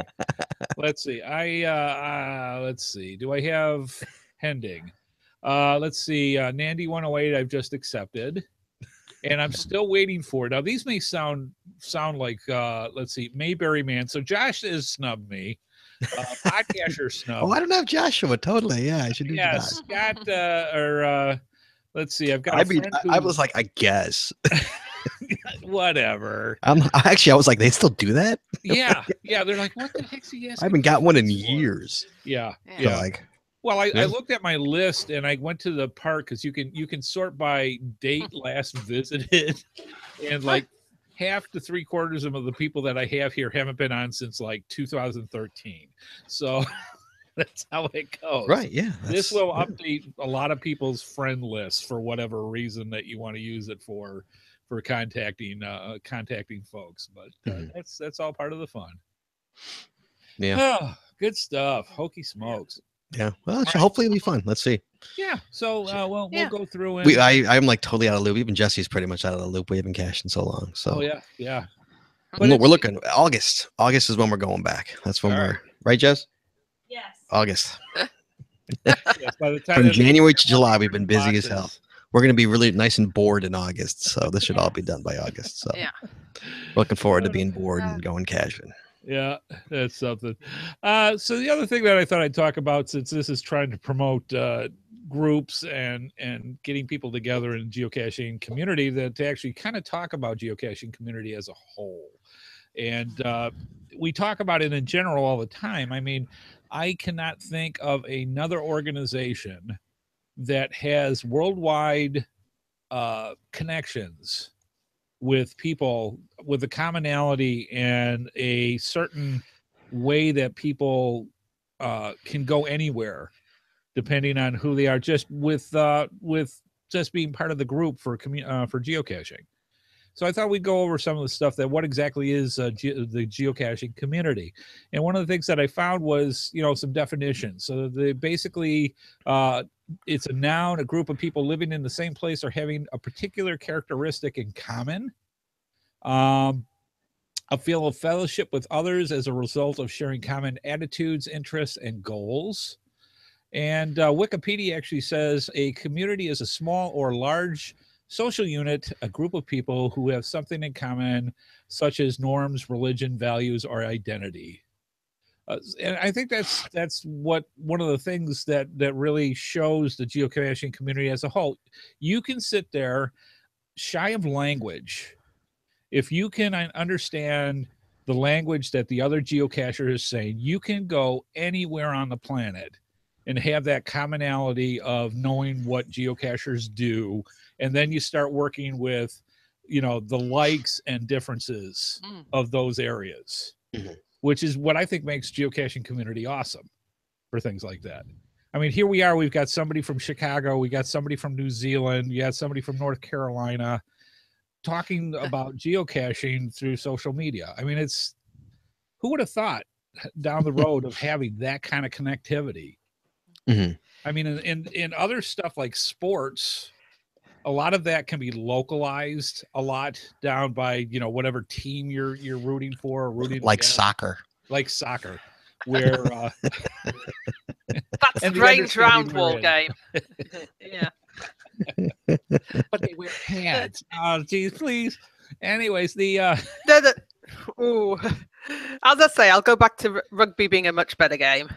Let's see. Let's see. Do I have Hending? Let's see. Nandy 108 I've just accepted. And I'm still waiting for it. Now these may sound like let's see, Mayberry Man. So Josh has snubbed me. Podcasher snubbed. Oh, I don't have Joshua. Totally. Yeah, I should do Yeah, Josh. Scott let's see. I've got a I mean, friend I who- was like, I guess. whatever. I was like, they still do that? Yeah. They're like, what the heck's he asking? I haven't got one in for? years. Yeah. Yeah. So, Yeah. like, Well, I Yeah. looked at my list and I went to the park because you can sort by date last visited, and like half to 3/4 of the people that I have here haven't been on since like 2013. So that's how it goes. right? Yeah. This that's- will yeah. update a lot of people's friend lists for whatever reason that you want to use it for contacting folks. But Mhm. that's all part of the fun. Yeah. Oh, good stuff. Hokey smokes. Yeah. Well, hopefully it'll be fun. Let's see. Yeah. So we'll Yeah. go through and I'm like totally out of the loop. Even Jesse's pretty much out of the loop. We haven't cashed in so long. So oh yeah. we're it's- looking August. August is when we're going back. That's when All we're right. right, Jess? Yes. August. Yes, by the time From that- January to July, we've been busy as hell. boxes. We're gonna be really nice and bored in August. So this should all be done by August. So Yeah. looking forward to being bored and going cashing. Yeah, that's something. So the other thing that I thought I'd talk about, since this is trying to promote groups and getting people together in geocaching community, that to actually kind of talk about geocaching community as a whole. And we talk about it in general all the time. I mean, I cannot think of another organization that has worldwide connections with people with a commonality and a certain way that people can go anywhere depending on who they are, just with just being part of the group for geocaching. So I thought we'd go over some of the stuff that what exactly is the geocaching community. And one of the things that I found was, some definitions. So they basically, it's a noun, a group of people living in the same place or having a particular characteristic in common. A feel of fellowship with others as a result of sharing common attitudes, interests, and goals. And Wikipedia actually says a community is a small or large social unit, a group of people who have something in common, such as norms, religion, values, or identity. And I think that's what one of the things that really shows the geocaching community as a whole. You can sit there shy of language. If you can understand the language that the other geocacher is saying, you can go anywhere on the planet and have that commonality of knowing what geocachers do. And then you start working with, the likes and differences of those areas, which is what I think makes geocaching community awesome for things like that. I mean, here we are, we've got somebody from Chicago, we got somebody from New Zealand, you got somebody from North Carolina talking about geocaching through social media. I mean, who would have thought down the road of having that kind of connectivity? Mm-hmm. I mean, in other stuff like sports, a lot of that can be localized a lot down by, whatever team you're rooting for or rooting Like against. soccer. Like soccer, where That And the strange understanding round we're wall in. game. Yeah. but they wear pads. Oh, geez, please. Anyways, Ooh. As I say, I'll go back to rugby being a much better game.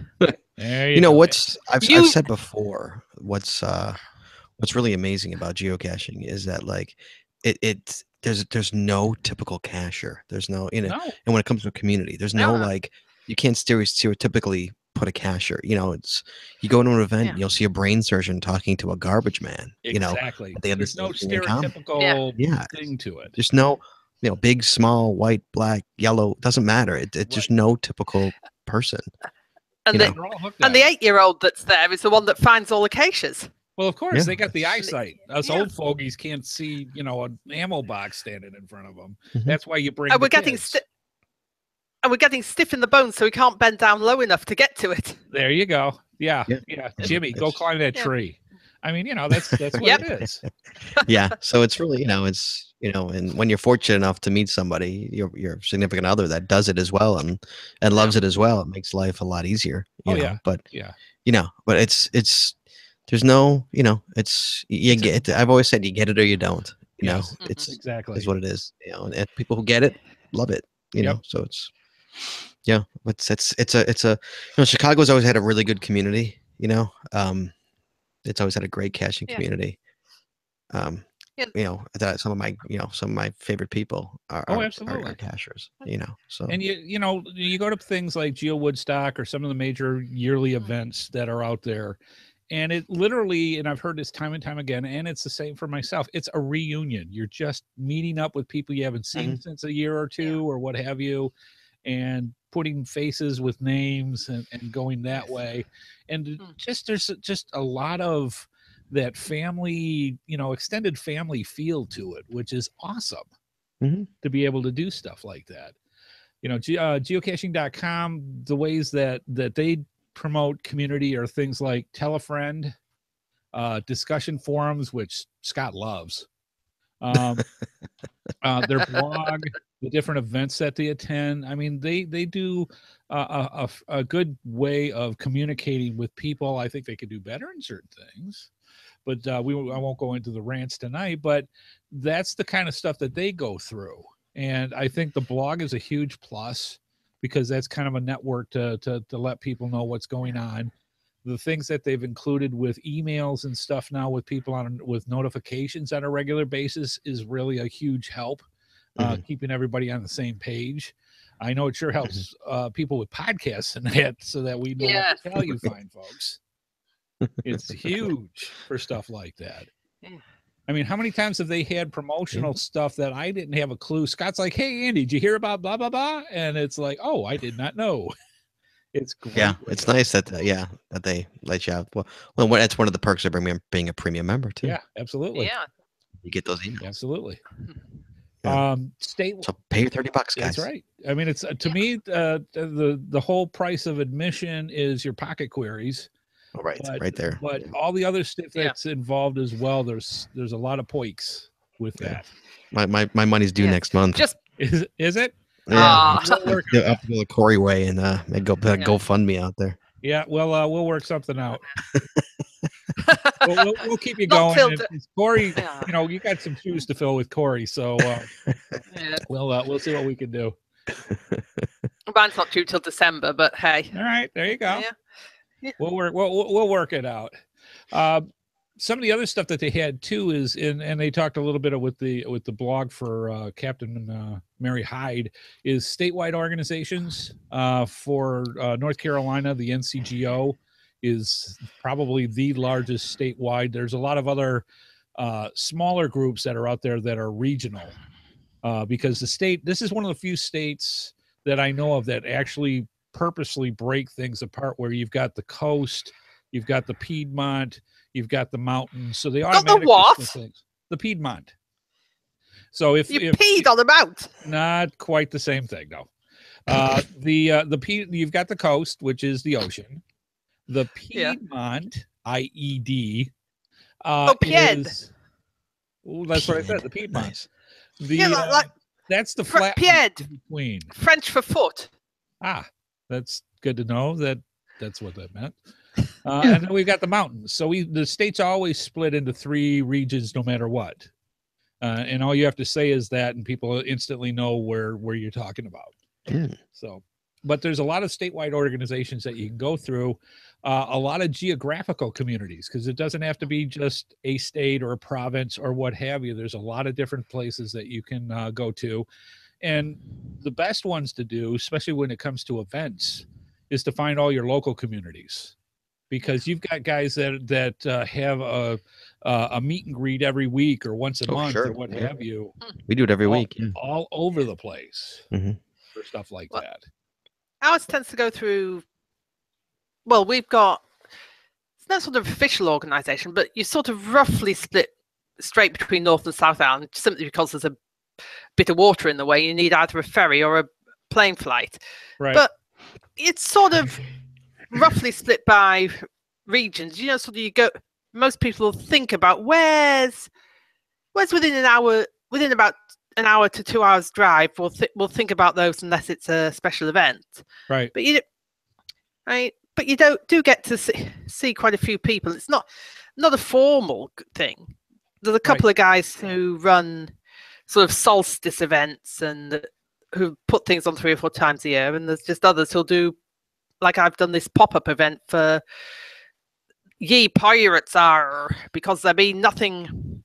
there You know go. what's I've You- said before. What's really amazing about geocaching is that like there's no typical cacher. There's no No. and when it comes to a community, there's no No. like you can't stereotypically put a cacher. You know, it's you go to an event, Yeah. you'll see a brain surgeon talking to a garbage man. Exactly. They have There's the no same thing in common. stereotypical Yeah. thing to it. There's no, big, small, white, black, yellow. Doesn't matter. It's just no typical person. And You know. They're all hooked and on the it. 8-year-old that's there is the one that finds all the caches. Well, of course, Yeah. they got the eyesight. Us Yeah. old fogies can't see, an ammo box standing in front of them. Mhm. That's why you bring And the we're getting kids. and we're getting stiff in the bones, so we can't bend down low enough to get to it. There you go. Yeah. Yeah. Jimmy, go It's- climb that Yeah. tree. I mean, that's what Yep. it is. Yeah. So it's really, it's, and when you're fortunate enough to meet somebody, your significant other that does it as well and loves it as well, it makes life a lot easier. You know? Yeah. But Yeah. but it's there's no, it's you get it. I've always said you get it or you don't. Yes. It's Exactly. is what it is. And people who get it love it. Yep. So it's Chicago's always had a really good community. It's always had a great caching community. That some of my favorite people are absolutely. cachers. So And you go to things like Geo Woodstock or some of the major yearly events that are out there, and it literally, and I've heard this time and time again, and it's the same for myself. It's a reunion. You're just meeting up with people you haven't seen since a year or two or what have you, and putting faces with names and going that way. And there's just a lot of that family, extended family feel to it, which is awesome to be able to do stuff like that. Geocaching.com, the ways that they promote community are things like Tell a Friend, discussion forums, which Scott loves, their blog, the different events that they attend. I mean, they do a good way of communicating with people. I think they could do better in certain things, but I won't go into the rants tonight, but that's the kind of stuff that they go through. And I think the blog is a huge plus because that's kind of a network to let people know what's going on. The things that they've included with emails and stuff now with people with notifications on a regular basis is really a huge help, keeping everybody on the same page. I know it sure helps people with podcasts and that, so that we know what to tell you fine folks. It's huge for stuff like that. I mean, how many times have they had promotional stuff that I didn't have a clue? Scott's like, "Hey, Andy, did you hear about blah, blah, blah?" And it's like, "Oh, I did not know." It's great. Yeah, it's nice that that they let you have. Well, that's one of the perks of being a premium member too. Yeah, absolutely. Yeah. You get those emails. Absolutely. Yeah. State. So pay your $30, guys. That's right. I mean, it's to me the whole price of admission is your pocket queries. Oh, right there. But all the other stuff that's involved as well, there's a lot of poikes with that. My money's due next month. Just is it? Yeah, I have to go the Corey way and go GoFundMe out there. Yeah, well, we'll work something out. we'll keep you going. It's Corey, you got some shoes to fill with Corey, so we'll see what we can do. Mine's not due till December, but hey. All right, there you go. Yeah. We'll work it out. Some of the other stuff that they had too is and they talked a little bit with the blog for Captain Mary Hyde is statewide organizations for North Carolina. The NCGO is probably the largest statewide. There's a lot of other smaller groups that are out there that are regional because this is one of the few states that I know of that actually purposely break things apart, where you've got the coast, you've got the Piedmont, you've got the mountains. So they automatically things. The Piedmont. So if you peed on the mount, not quite the same thing, no. You've got the coast, which is the ocean. The Piedmont, IED. Pied. That's what I said. The Piedmont. Nice. That's the flat pied between. French for foot. That's good to know that's what that meant. And then we've got the mountains. So the state's always split into 3 regions, no matter what. And all you have to say is that, and people instantly know where you're talking about. So, but there's a lot of statewide organizations that you can go through, a lot of geographical communities, because it doesn't have to be just a state or a province or what have you. There's a lot of different places that you can go to. And the best ones to do, especially when it comes to events, is to find all your local communities, because you've got guys that have a meet and greet every week or once a month or what have you. We do it every week. All over the place for stuff like that. Ours tends to go through, well, we've got, it's not sort of official organisation, but you sort of roughly split straight between North and South Island, simply because there's a bit of water in the way. You need either a ferry or a plane flight. Right. But it's sort of roughly split by regions. You know, sort of you go, most people think about where's within an hour, within about an hour to 2 hours drive, we'll think about those unless it's a special event. Right. But you do get to see quite a few people. It's not a formal thing. There's a couple of guys who run sort of solstice events and who put things on 3 or 4 times a year, and there's just others who'll do, like I've done this pop-up event for Ye Pirates Are, because I mean nothing.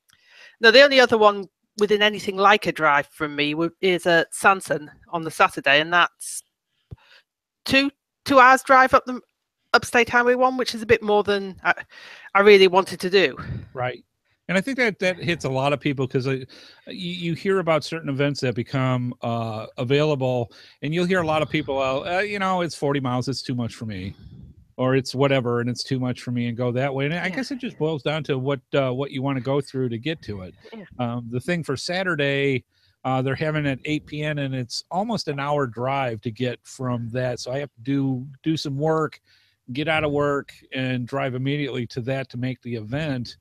No, the only other one within anything like a drive from me is at Sanson on the Saturday, and that's 2 hours drive up the Upstate Highway 1, which is a bit more than I really wanted to do. Right. And I think that hits a lot of people, because you hear about certain events that become available, and you'll hear a lot of people, it's 40 miles, it's too much for me, or it's whatever, and it's too much for me, and go that way. And I guess it just boils down to what you want to go through to get to it. Yeah. The thing for Saturday, they're having at 8 p.m. and it's almost an hour drive to get from that. So I have to do some work, get out of work, and drive immediately to that to make the event.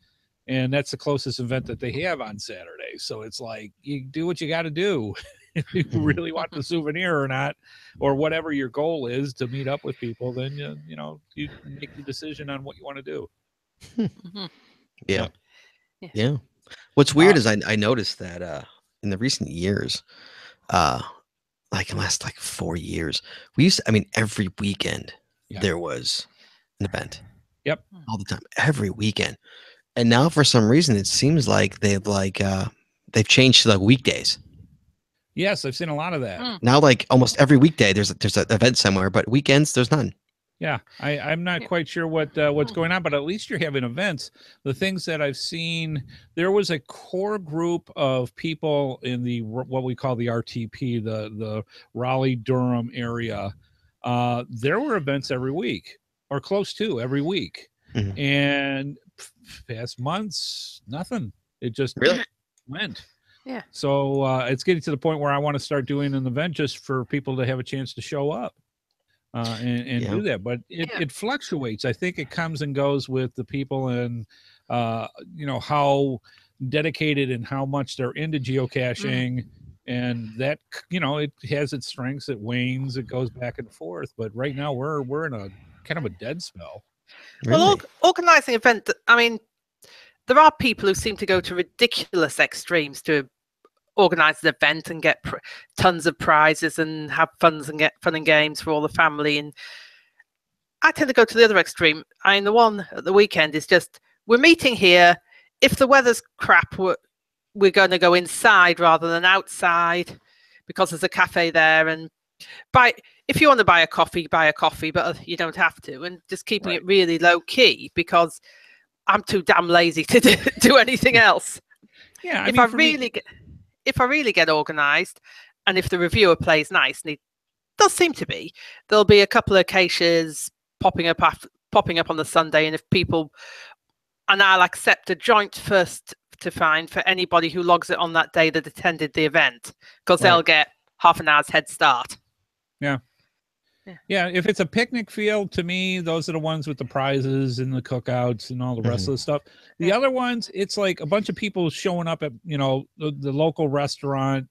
And that's the closest event that they have on Saturday. So it's like, you do what you got to do if you really want the souvenir or not, or whatever your goal is to meet up with people, then, you make the decision on what you want to do. Yeah. What's weird is I noticed that in the recent years, like in the last 4 years, every weekend there was an event. Yep. All the time, every weekend. And now for some reason, it seems like they've changed to weekdays. Yes, I've seen a lot of that. Now, almost every weekday, there's an event somewhere, but weekends, there's none. Yeah, I'm not quite sure what's going on, but at least you're having events. The things that I've seen, there was a core group of people in what we call the RTP, the Raleigh-Durham area. There were events every week, or close to every week. Mm-hmm. And past months, nothing. It just went. Yeah. So it's getting to the point where I want to start doing an event just for people to have a chance to show up and do that. But it fluctuates. I think it comes and goes with the people and how dedicated and how much they're into geocaching. And that, it has its strengths, it wanes, it goes back and forth. But right now we're in a kind of a dead spell. Really? Well, organising event, there are people who seem to go to ridiculous extremes to organise an event and get tons of prizes and have fun and games for all the family. And I tend to go to the other extreme. The one at the weekend is just, we're meeting here. If the weather's crap, we're going to go inside rather than outside, because there's a cafe there. And if you want to buy a coffee, but you don't have to. And just keeping it really low key, because I'm too damn lazy to do anything else. Yeah, if I really get organised, and if the reviewer plays nice, and it does seem to be, there'll be a couple of caches popping up on the Sunday, and if people, and I'll accept a joint first to find for anybody who logs it on that day that attended the event, because they'll get half an hour's head start. Yeah, if it's a picnic field, to me, those are the ones with the prizes and the cookouts and all the rest of the stuff. The other ones, it's like a bunch of people showing up at the local restaurant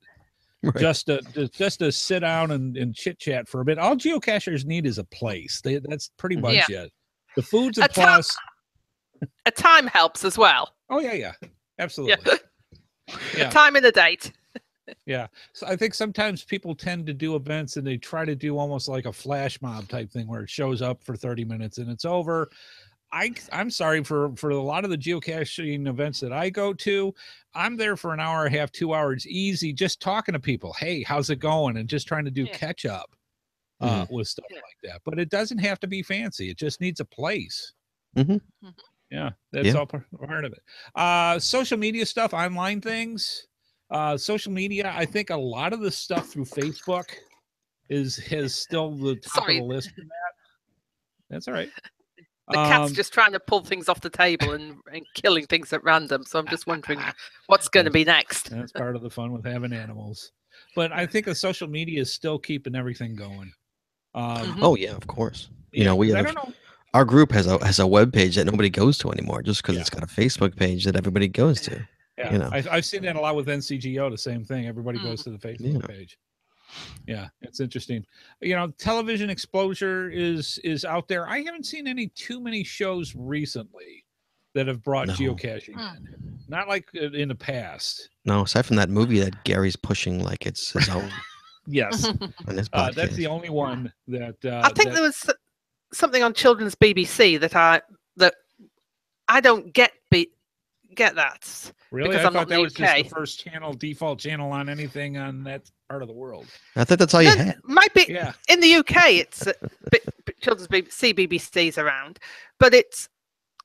just to sit down and chit chat for a bit. All geocachers need is a place. That's pretty much it. The food's a plus. A time helps as well. Oh yeah, absolutely. A time and a date. Yeah. So I think sometimes people tend to do events and they try to do almost like a flash mob type thing where it shows up for 30 minutes and it's over. I'm sorry for a lot of the geocaching events that I go to. I'm there for an hour and a half, 2 hours easy, just talking to people. Hey, how's it going? And just trying to do catch up. with stuff like that. But it doesn't have to be fancy. It just needs a place. Yeah, that's all part of it. Social media stuff, online things. Social media, I think a lot of the stuff through Facebook has still the top of the list for that. That's all right. The cat's just trying to pull things off the table and killing things at random. So I'm just wondering what's going to be next. That's part of the fun with having animals. But I think the social media is still keeping everything going. Oh yeah, of course. You know, we I have, don't know. our group has a web page that nobody goes to anymore, just because it's got a Facebook page that everybody goes to. Yeah, you know, I've seen that a lot with NCGO. The same thing. Everybody goes to the Facebook page. Yeah, it's interesting. You know, television exposure is out there. I haven't seen too many shows recently that have brought geocaching in. Not like in the past. No, aside from that movie that Gary's pushing like it's his own. Yes, on this that's the only one that I think there was something on children's BBC that I don't get that. Really? Because I I'm thought not that in the was UK. just the first default channel on anything on that part of the world. I thought that's all you had. Might be in the UK. It's children's BBC's around, but it's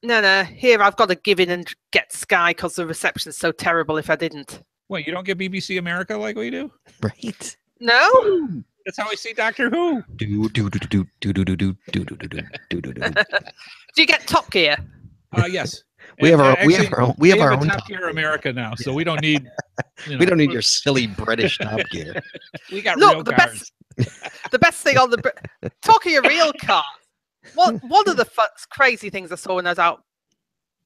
no. Here I've got to give in and get Sky because the reception's so terrible. If I didn't, Wait, you don't get BBC America like we do? Right. No. That's how we see Doctor Who. Do you get Top Gear? Yes. We have our own Top Gear America now, so we don't need. We don't need your silly British Top Gear. We got real cars. The best thing on the talking of real cars. One of the crazy things I saw when I was out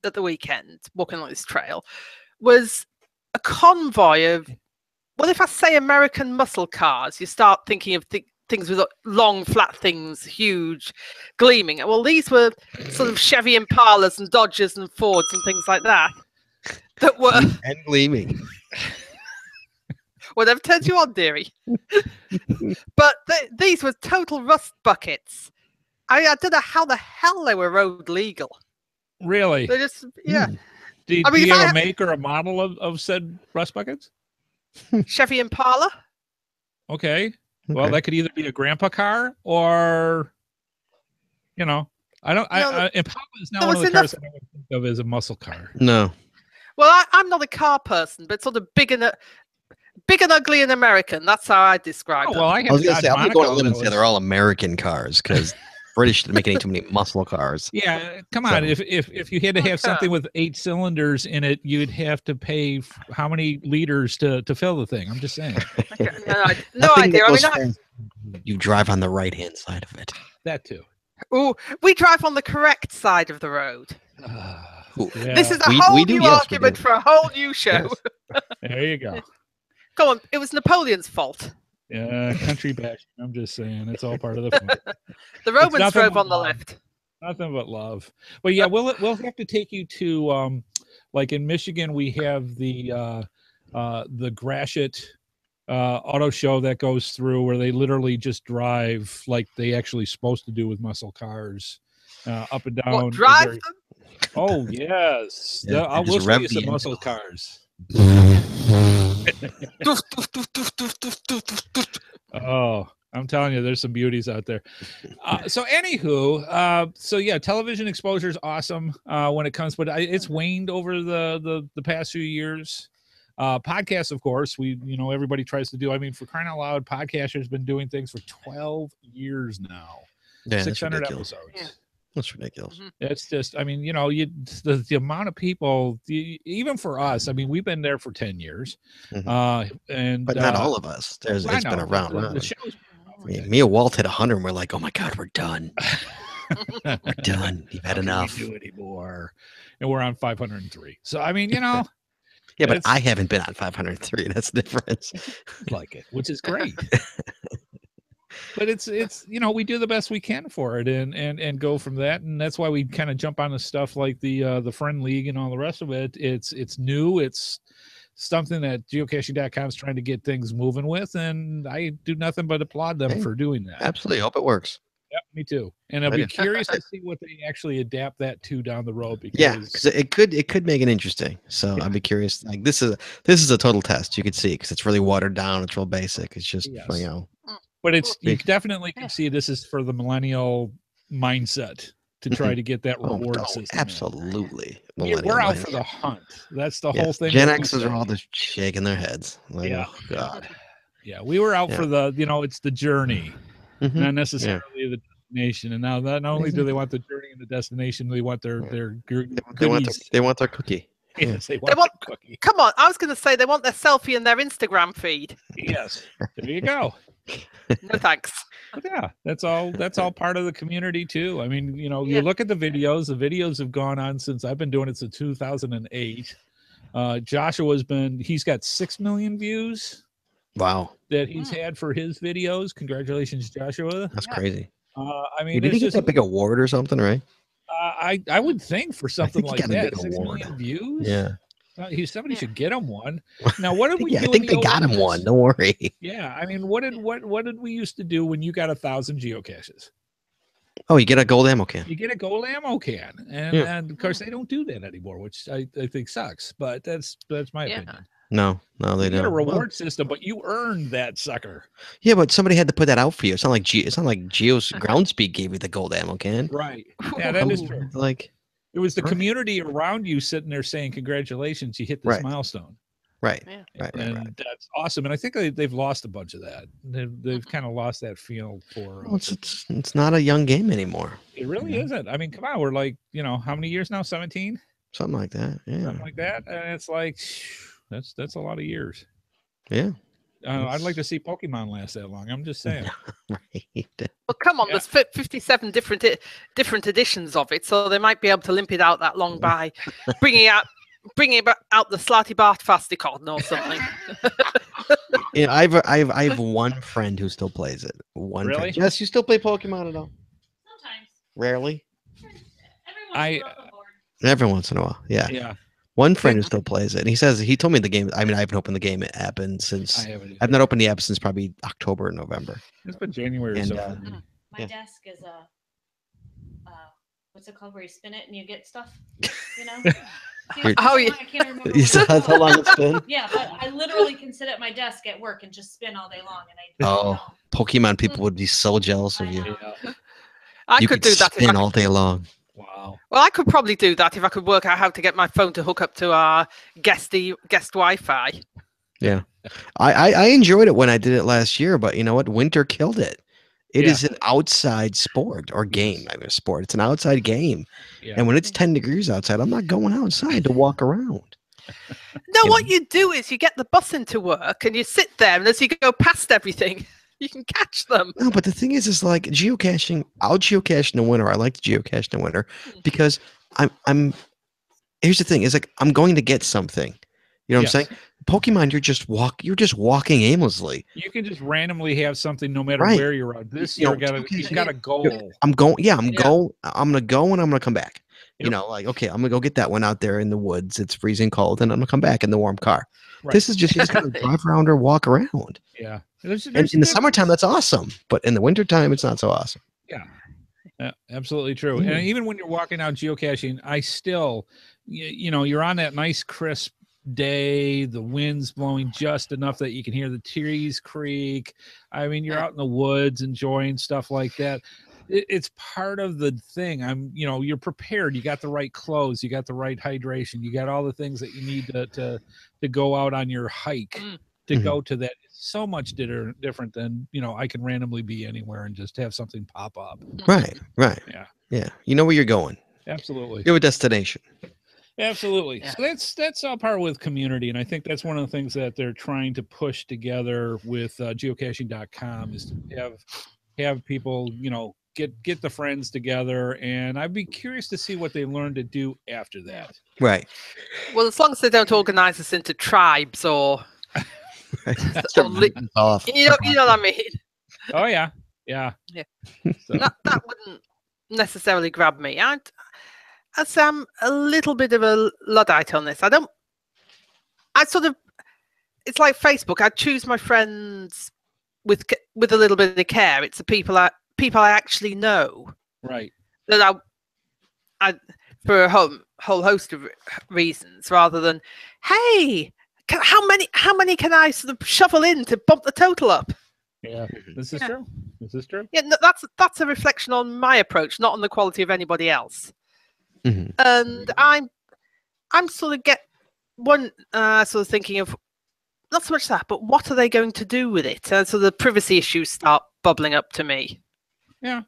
at the weekend walking on this trail was a convoy of. Well, if I say American muscle cars, you start thinking of things with long, flat things, huge, gleaming. Well, these were sort of Chevy Impalas and Dodgers and Fords and things like that were and gleaming. Whatever turns you on, dearie. But these were total rust buckets. I don't know how the hell they were road legal. Really? They just Do you have a make or a model of said rust buckets? Chevy Impala. Okay. Well, that could either be a grandpa car or, Impala is not one of the cars that I would think of as a muscle car. No. Well, I'm not a car person, but sort of big and ugly and American. That's how I describe them. Well, I was going to say, I'm going to go and say they're all American cars because British didn't make any too many muscle cars. Yeah, come on. So. If you had to have something with 8 cylinders in it, you'd have to pay how many liters to fill the thing? I'm just saying. No idea. You drive on the right-hand side of it. That too. Oh, we drive on the correct side of the road. Yeah. This is a whole new argument for a whole new show. Yes. There you go. Come on, it was Napoleon's fault. Yeah, country bashing. I'm just saying, it's all part of the fun. The Romans drove on the left. Nothing but love. But yeah, we'll have to take you to like in Michigan, we have the Gratiot auto show that goes through where they literally just drive like they actually supposed to do with muscle cars up and down. What, drive them? Oh yes, Yeah, we'll show you some muscle cars. Oh, I'm telling you, there's some beauties out there. So anywho, so yeah, television exposure is awesome when it comes, but it's waned over the past few years. Podcasts, of course, everybody tries to do. I mean, for crying out loud, Podcasters been doing things for 12 years now. Yeah, 600 episodes. Yeah. That's ridiculous. It's just, I mean, the amount of people, even for us, I mean, we've been there for 10 years. But not all of us. It's been around. The show's me and Walt hit 100 and we're like, oh my God, we're done. We're done. You've had enough. We do anymore. And we're on 503. So, I mean, yeah, but I haven't been on 503. That's the difference. Like it, which is great. But it's we do the best we can for it and go from that, and that's why we kind of jump on the stuff like the Friend League and all the rest of it. It's new. It's something that geocaching.com is trying to get things moving with, and I do nothing but applaud them for doing that. Absolutely, hope it works. Yep, me too. And I'll be curious to see what they actually adapt that to down the road. Because it could make it interesting. So I'd be curious. Like this is a total test. You could see because it's really watered down. It's real basic. It's just But you definitely can see this is for the millennial mindset to try to get that reward system. Absolutely. We're out for the hunt. That's the whole thing. Gen Xers are all just shaking their heads. Like, yeah. Oh, God. Yeah. We were out for the, it's the journey, not necessarily the destination. And now not only do they want the journey and the destination, they want their goodies. They want their cookie. Yes, they want their cookie. Come on, I was going to say they want their selfie and their Instagram feed. Yes. There you go. No thanks. But yeah, that's all part of the community too. I mean, you look at the videos have gone on since I've been doing it since 2008. He's got 6 million views. Wow. That he's had for his videos. Congratulations, Joshua. That's crazy. I mean, did he get that big award or something, right? I would think for something like that, 6 award. million views. Yeah. Somebody should get him one. Now, what did we do? I think they got him one. Don't worry. Yeah, I mean, what did we used to do when you got 1,000 geocaches? Oh, you get a gold ammo can. You get a gold ammo can, and of course they don't do that anymore, which I think sucks. But that's my opinion. No, they don't. You get a reward system, but you earned that sucker. Yeah, but somebody had to put that out for you. It's not like Geo's Groundspeak gave you the gold ammo can. Right. Yeah, that is true. Like. It was the community around you sitting there saying, "Congratulations, you hit this milestone." Right. Yeah. Right. That's awesome. And I think they've lost a bunch of that. They've kind of lost that feel for. Well, it's not a young game anymore. It really isn't. I mean, come on, we're like, how many years now? 17. Something like that. Yeah. Something like that. And it's like, that's a lot of years. Yeah. I'd like to see Pokemon last that long. I'm just saying. Right. Well, come on, there's 57 different editions of it, so they might be able to limp it out that long by bringing out the Slarty Bart Fasticon or something. Yeah, I have one friend who still plays it. One really? Friend. Yes, you still play Pokemon at all? Sometimes. Rarely. Every Every once in a while. once in a while. Yeah. Yeah. One friend who still plays it. And he told me the game. I mean, I haven't opened the game app since I've not opened the app since probably October or November. It's been January or so. My desk is a what's it called where you spin it and you get stuff, Oh, yeah. I can't remember. That's how long it's been? Yeah, but I literally can sit at my desk at work and just spin all day long. And Pokemon people would be so jealous of you. I could do that. Spin all day long. Wow. Well, I could probably do that if I could work out how to get my phone to hook up to our guest Wi-Fi. Yeah. I enjoyed it when I did it last year, but you know what? Winter killed it. It is an outside sport or game. I mean, sport. It's an outside game. Yeah. And when it's 10 degrees outside, I'm not going outside to walk around. No, what you do is you get the bus into work and you sit there, and as you go past everything, you can catch them. No, but the thing is like geocaching. I'll geocache in the winter. I like to geocache in the winter because I'm. Here's the thing: is like I'm going to get something. You know what I'm saying? Pokemon, you're just walking aimlessly. You can just randomly have something no matter where you're at. This year, you've got a goal. I'm going. Yeah, I'm gonna go and I'm gonna come back. Yep. Like okay, I'm gonna go get that one out there in the woods. It's freezing cold, and I'm gonna come back in the warm car. Right. This is just gonna drive around or walk around. Yeah. And in the summertime, that's awesome, but in the wintertime, it's not so awesome. Yeah, absolutely true. And even when you're walking out geocaching, I still, you're on that nice crisp day, the wind's blowing just enough that you can hear the trees creak. I mean, you're out in the woods enjoying stuff like that. It's part of the thing. You're prepared. You got the right clothes. You got the right hydration. You got all the things that you need to go out on your hike. To go to that. It's so much different than I can randomly be anywhere and just have something pop up. Right. Yeah. You know where you're going. Absolutely. You have a destination. Absolutely. Yeah. So that's all part with community, and I think that's one of the things that they're trying to push together with geocaching.com is to have people get the friends together, and I'd be curious to see what they learn to do after that. Right. Well, as long as they don't organize us into tribes or off. You know what I mean? Oh yeah. So. That wouldn't necessarily grab me. I'm a little bit of a Luddite on this. It's like Facebook. I choose my friends with a little bit of care. It's the people I actually know. Right. That I for a whole host of reasons, rather than, hey, how many can I sort of shuffle in to bump the total up? Yeah, this is true. This is true. Yeah, no, that's a reflection on my approach, not on the quality of anybody else. Mm-hmm. And I'm sort of thinking of not so much that, but what are they going to do with it? And so the privacy issues start bubbling up to me. Yeah.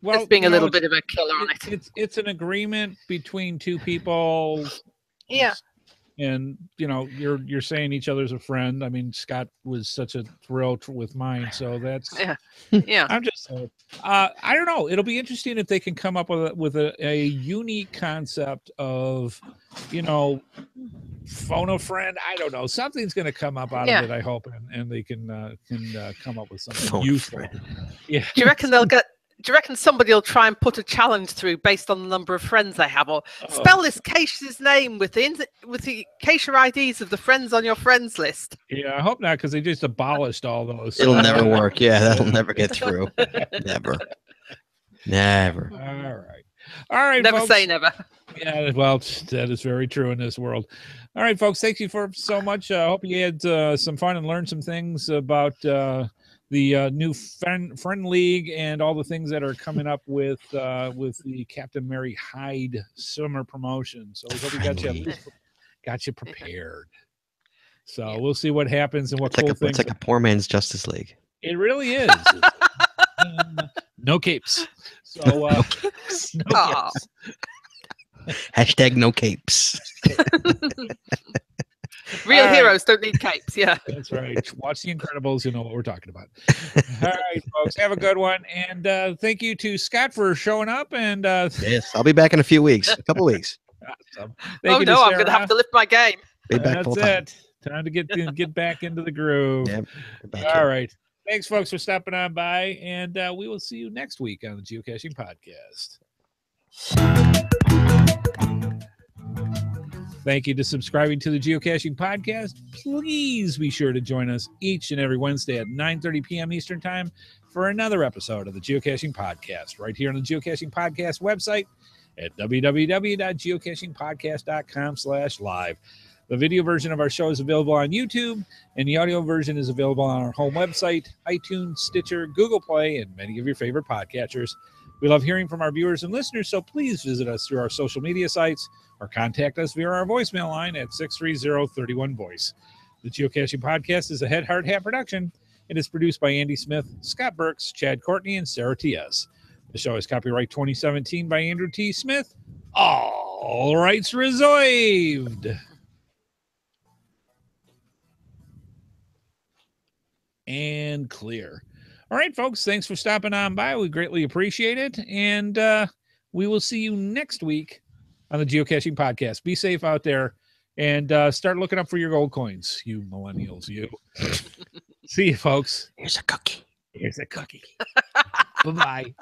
Well, it's being a little bit of a killer on it. It's an agreement between two people. Yeah. And you're saying each other's a friend. I mean, Scott was such a thrill with mine, so that's yeah. I'm just saying. I don't know. It'll be interesting if they can come up with a unique concept of, phone a friend. I don't know. Something's going to come up out of it. I hope, and they can come up with something phone useful. Yeah. Do you reckon somebody will try and put a challenge through based on the number of friends they have, or spell this cache's name with the cacher IDs of the friends on your friends list? Yeah, I hope not, because they just abolished all those. It'll never work. Yeah, that'll never get through. Never. All right. Never folks. say never. Yeah, well, that is very true in this world. All right, folks. Thank you so much. I hope you had some fun and learned some things about the new Friend League and all the things that are coming up with the Captain Mary Hyde summer promotion. So we hope we got you prepared. So we'll see what happens and what cool things. It's like a poor man's Justice League. It really is. No capes. So no capes. Hashtag no capes. Real heroes don't need capes. Yeah, that's right. Watch The Incredibles. You know what we're talking about. All right, folks. Have a good one. And thank you to Scott for showing up. And yes, I'll be back in a couple weeks. Awesome. I'm going to have to lift my game. Be back That's full time. it. Time to get back into the groove. Yep. All right. Thanks, folks, for stopping on by. And we will see you next week on the Geocaching Podcast. Thank you to subscribing to the Geocaching Podcast. Please be sure to join us each and every Wednesday at 9:30 p.m. Eastern Time for another episode of the Geocaching Podcast right here on the Geocaching Podcast website at www.geocachingpodcast.com/live. The video version of our show is available on YouTube, and the audio version is available on our home website, iTunes, Stitcher, Google Play, and many of your favorite podcatchers. We love hearing from our viewers and listeners, so please visit us through our social media sites or contact us via our voicemail line at 630-31-VOICE. The Geocaching Podcast is a Headhardhat production. It is produced by Andy Smith, Scott Burks, Chad Courtney, and Sarah T.S. The show is copyright 2017 by Andrew T. Smith. All rights reserved. And clear. All right, folks, thanks for stopping on by. We greatly appreciate it. And we will see you next week on the Geocaching Podcast. Be safe out there and start looking up for your gold coins, you millennials, you. See you, folks. Here's a cookie. Bye-bye.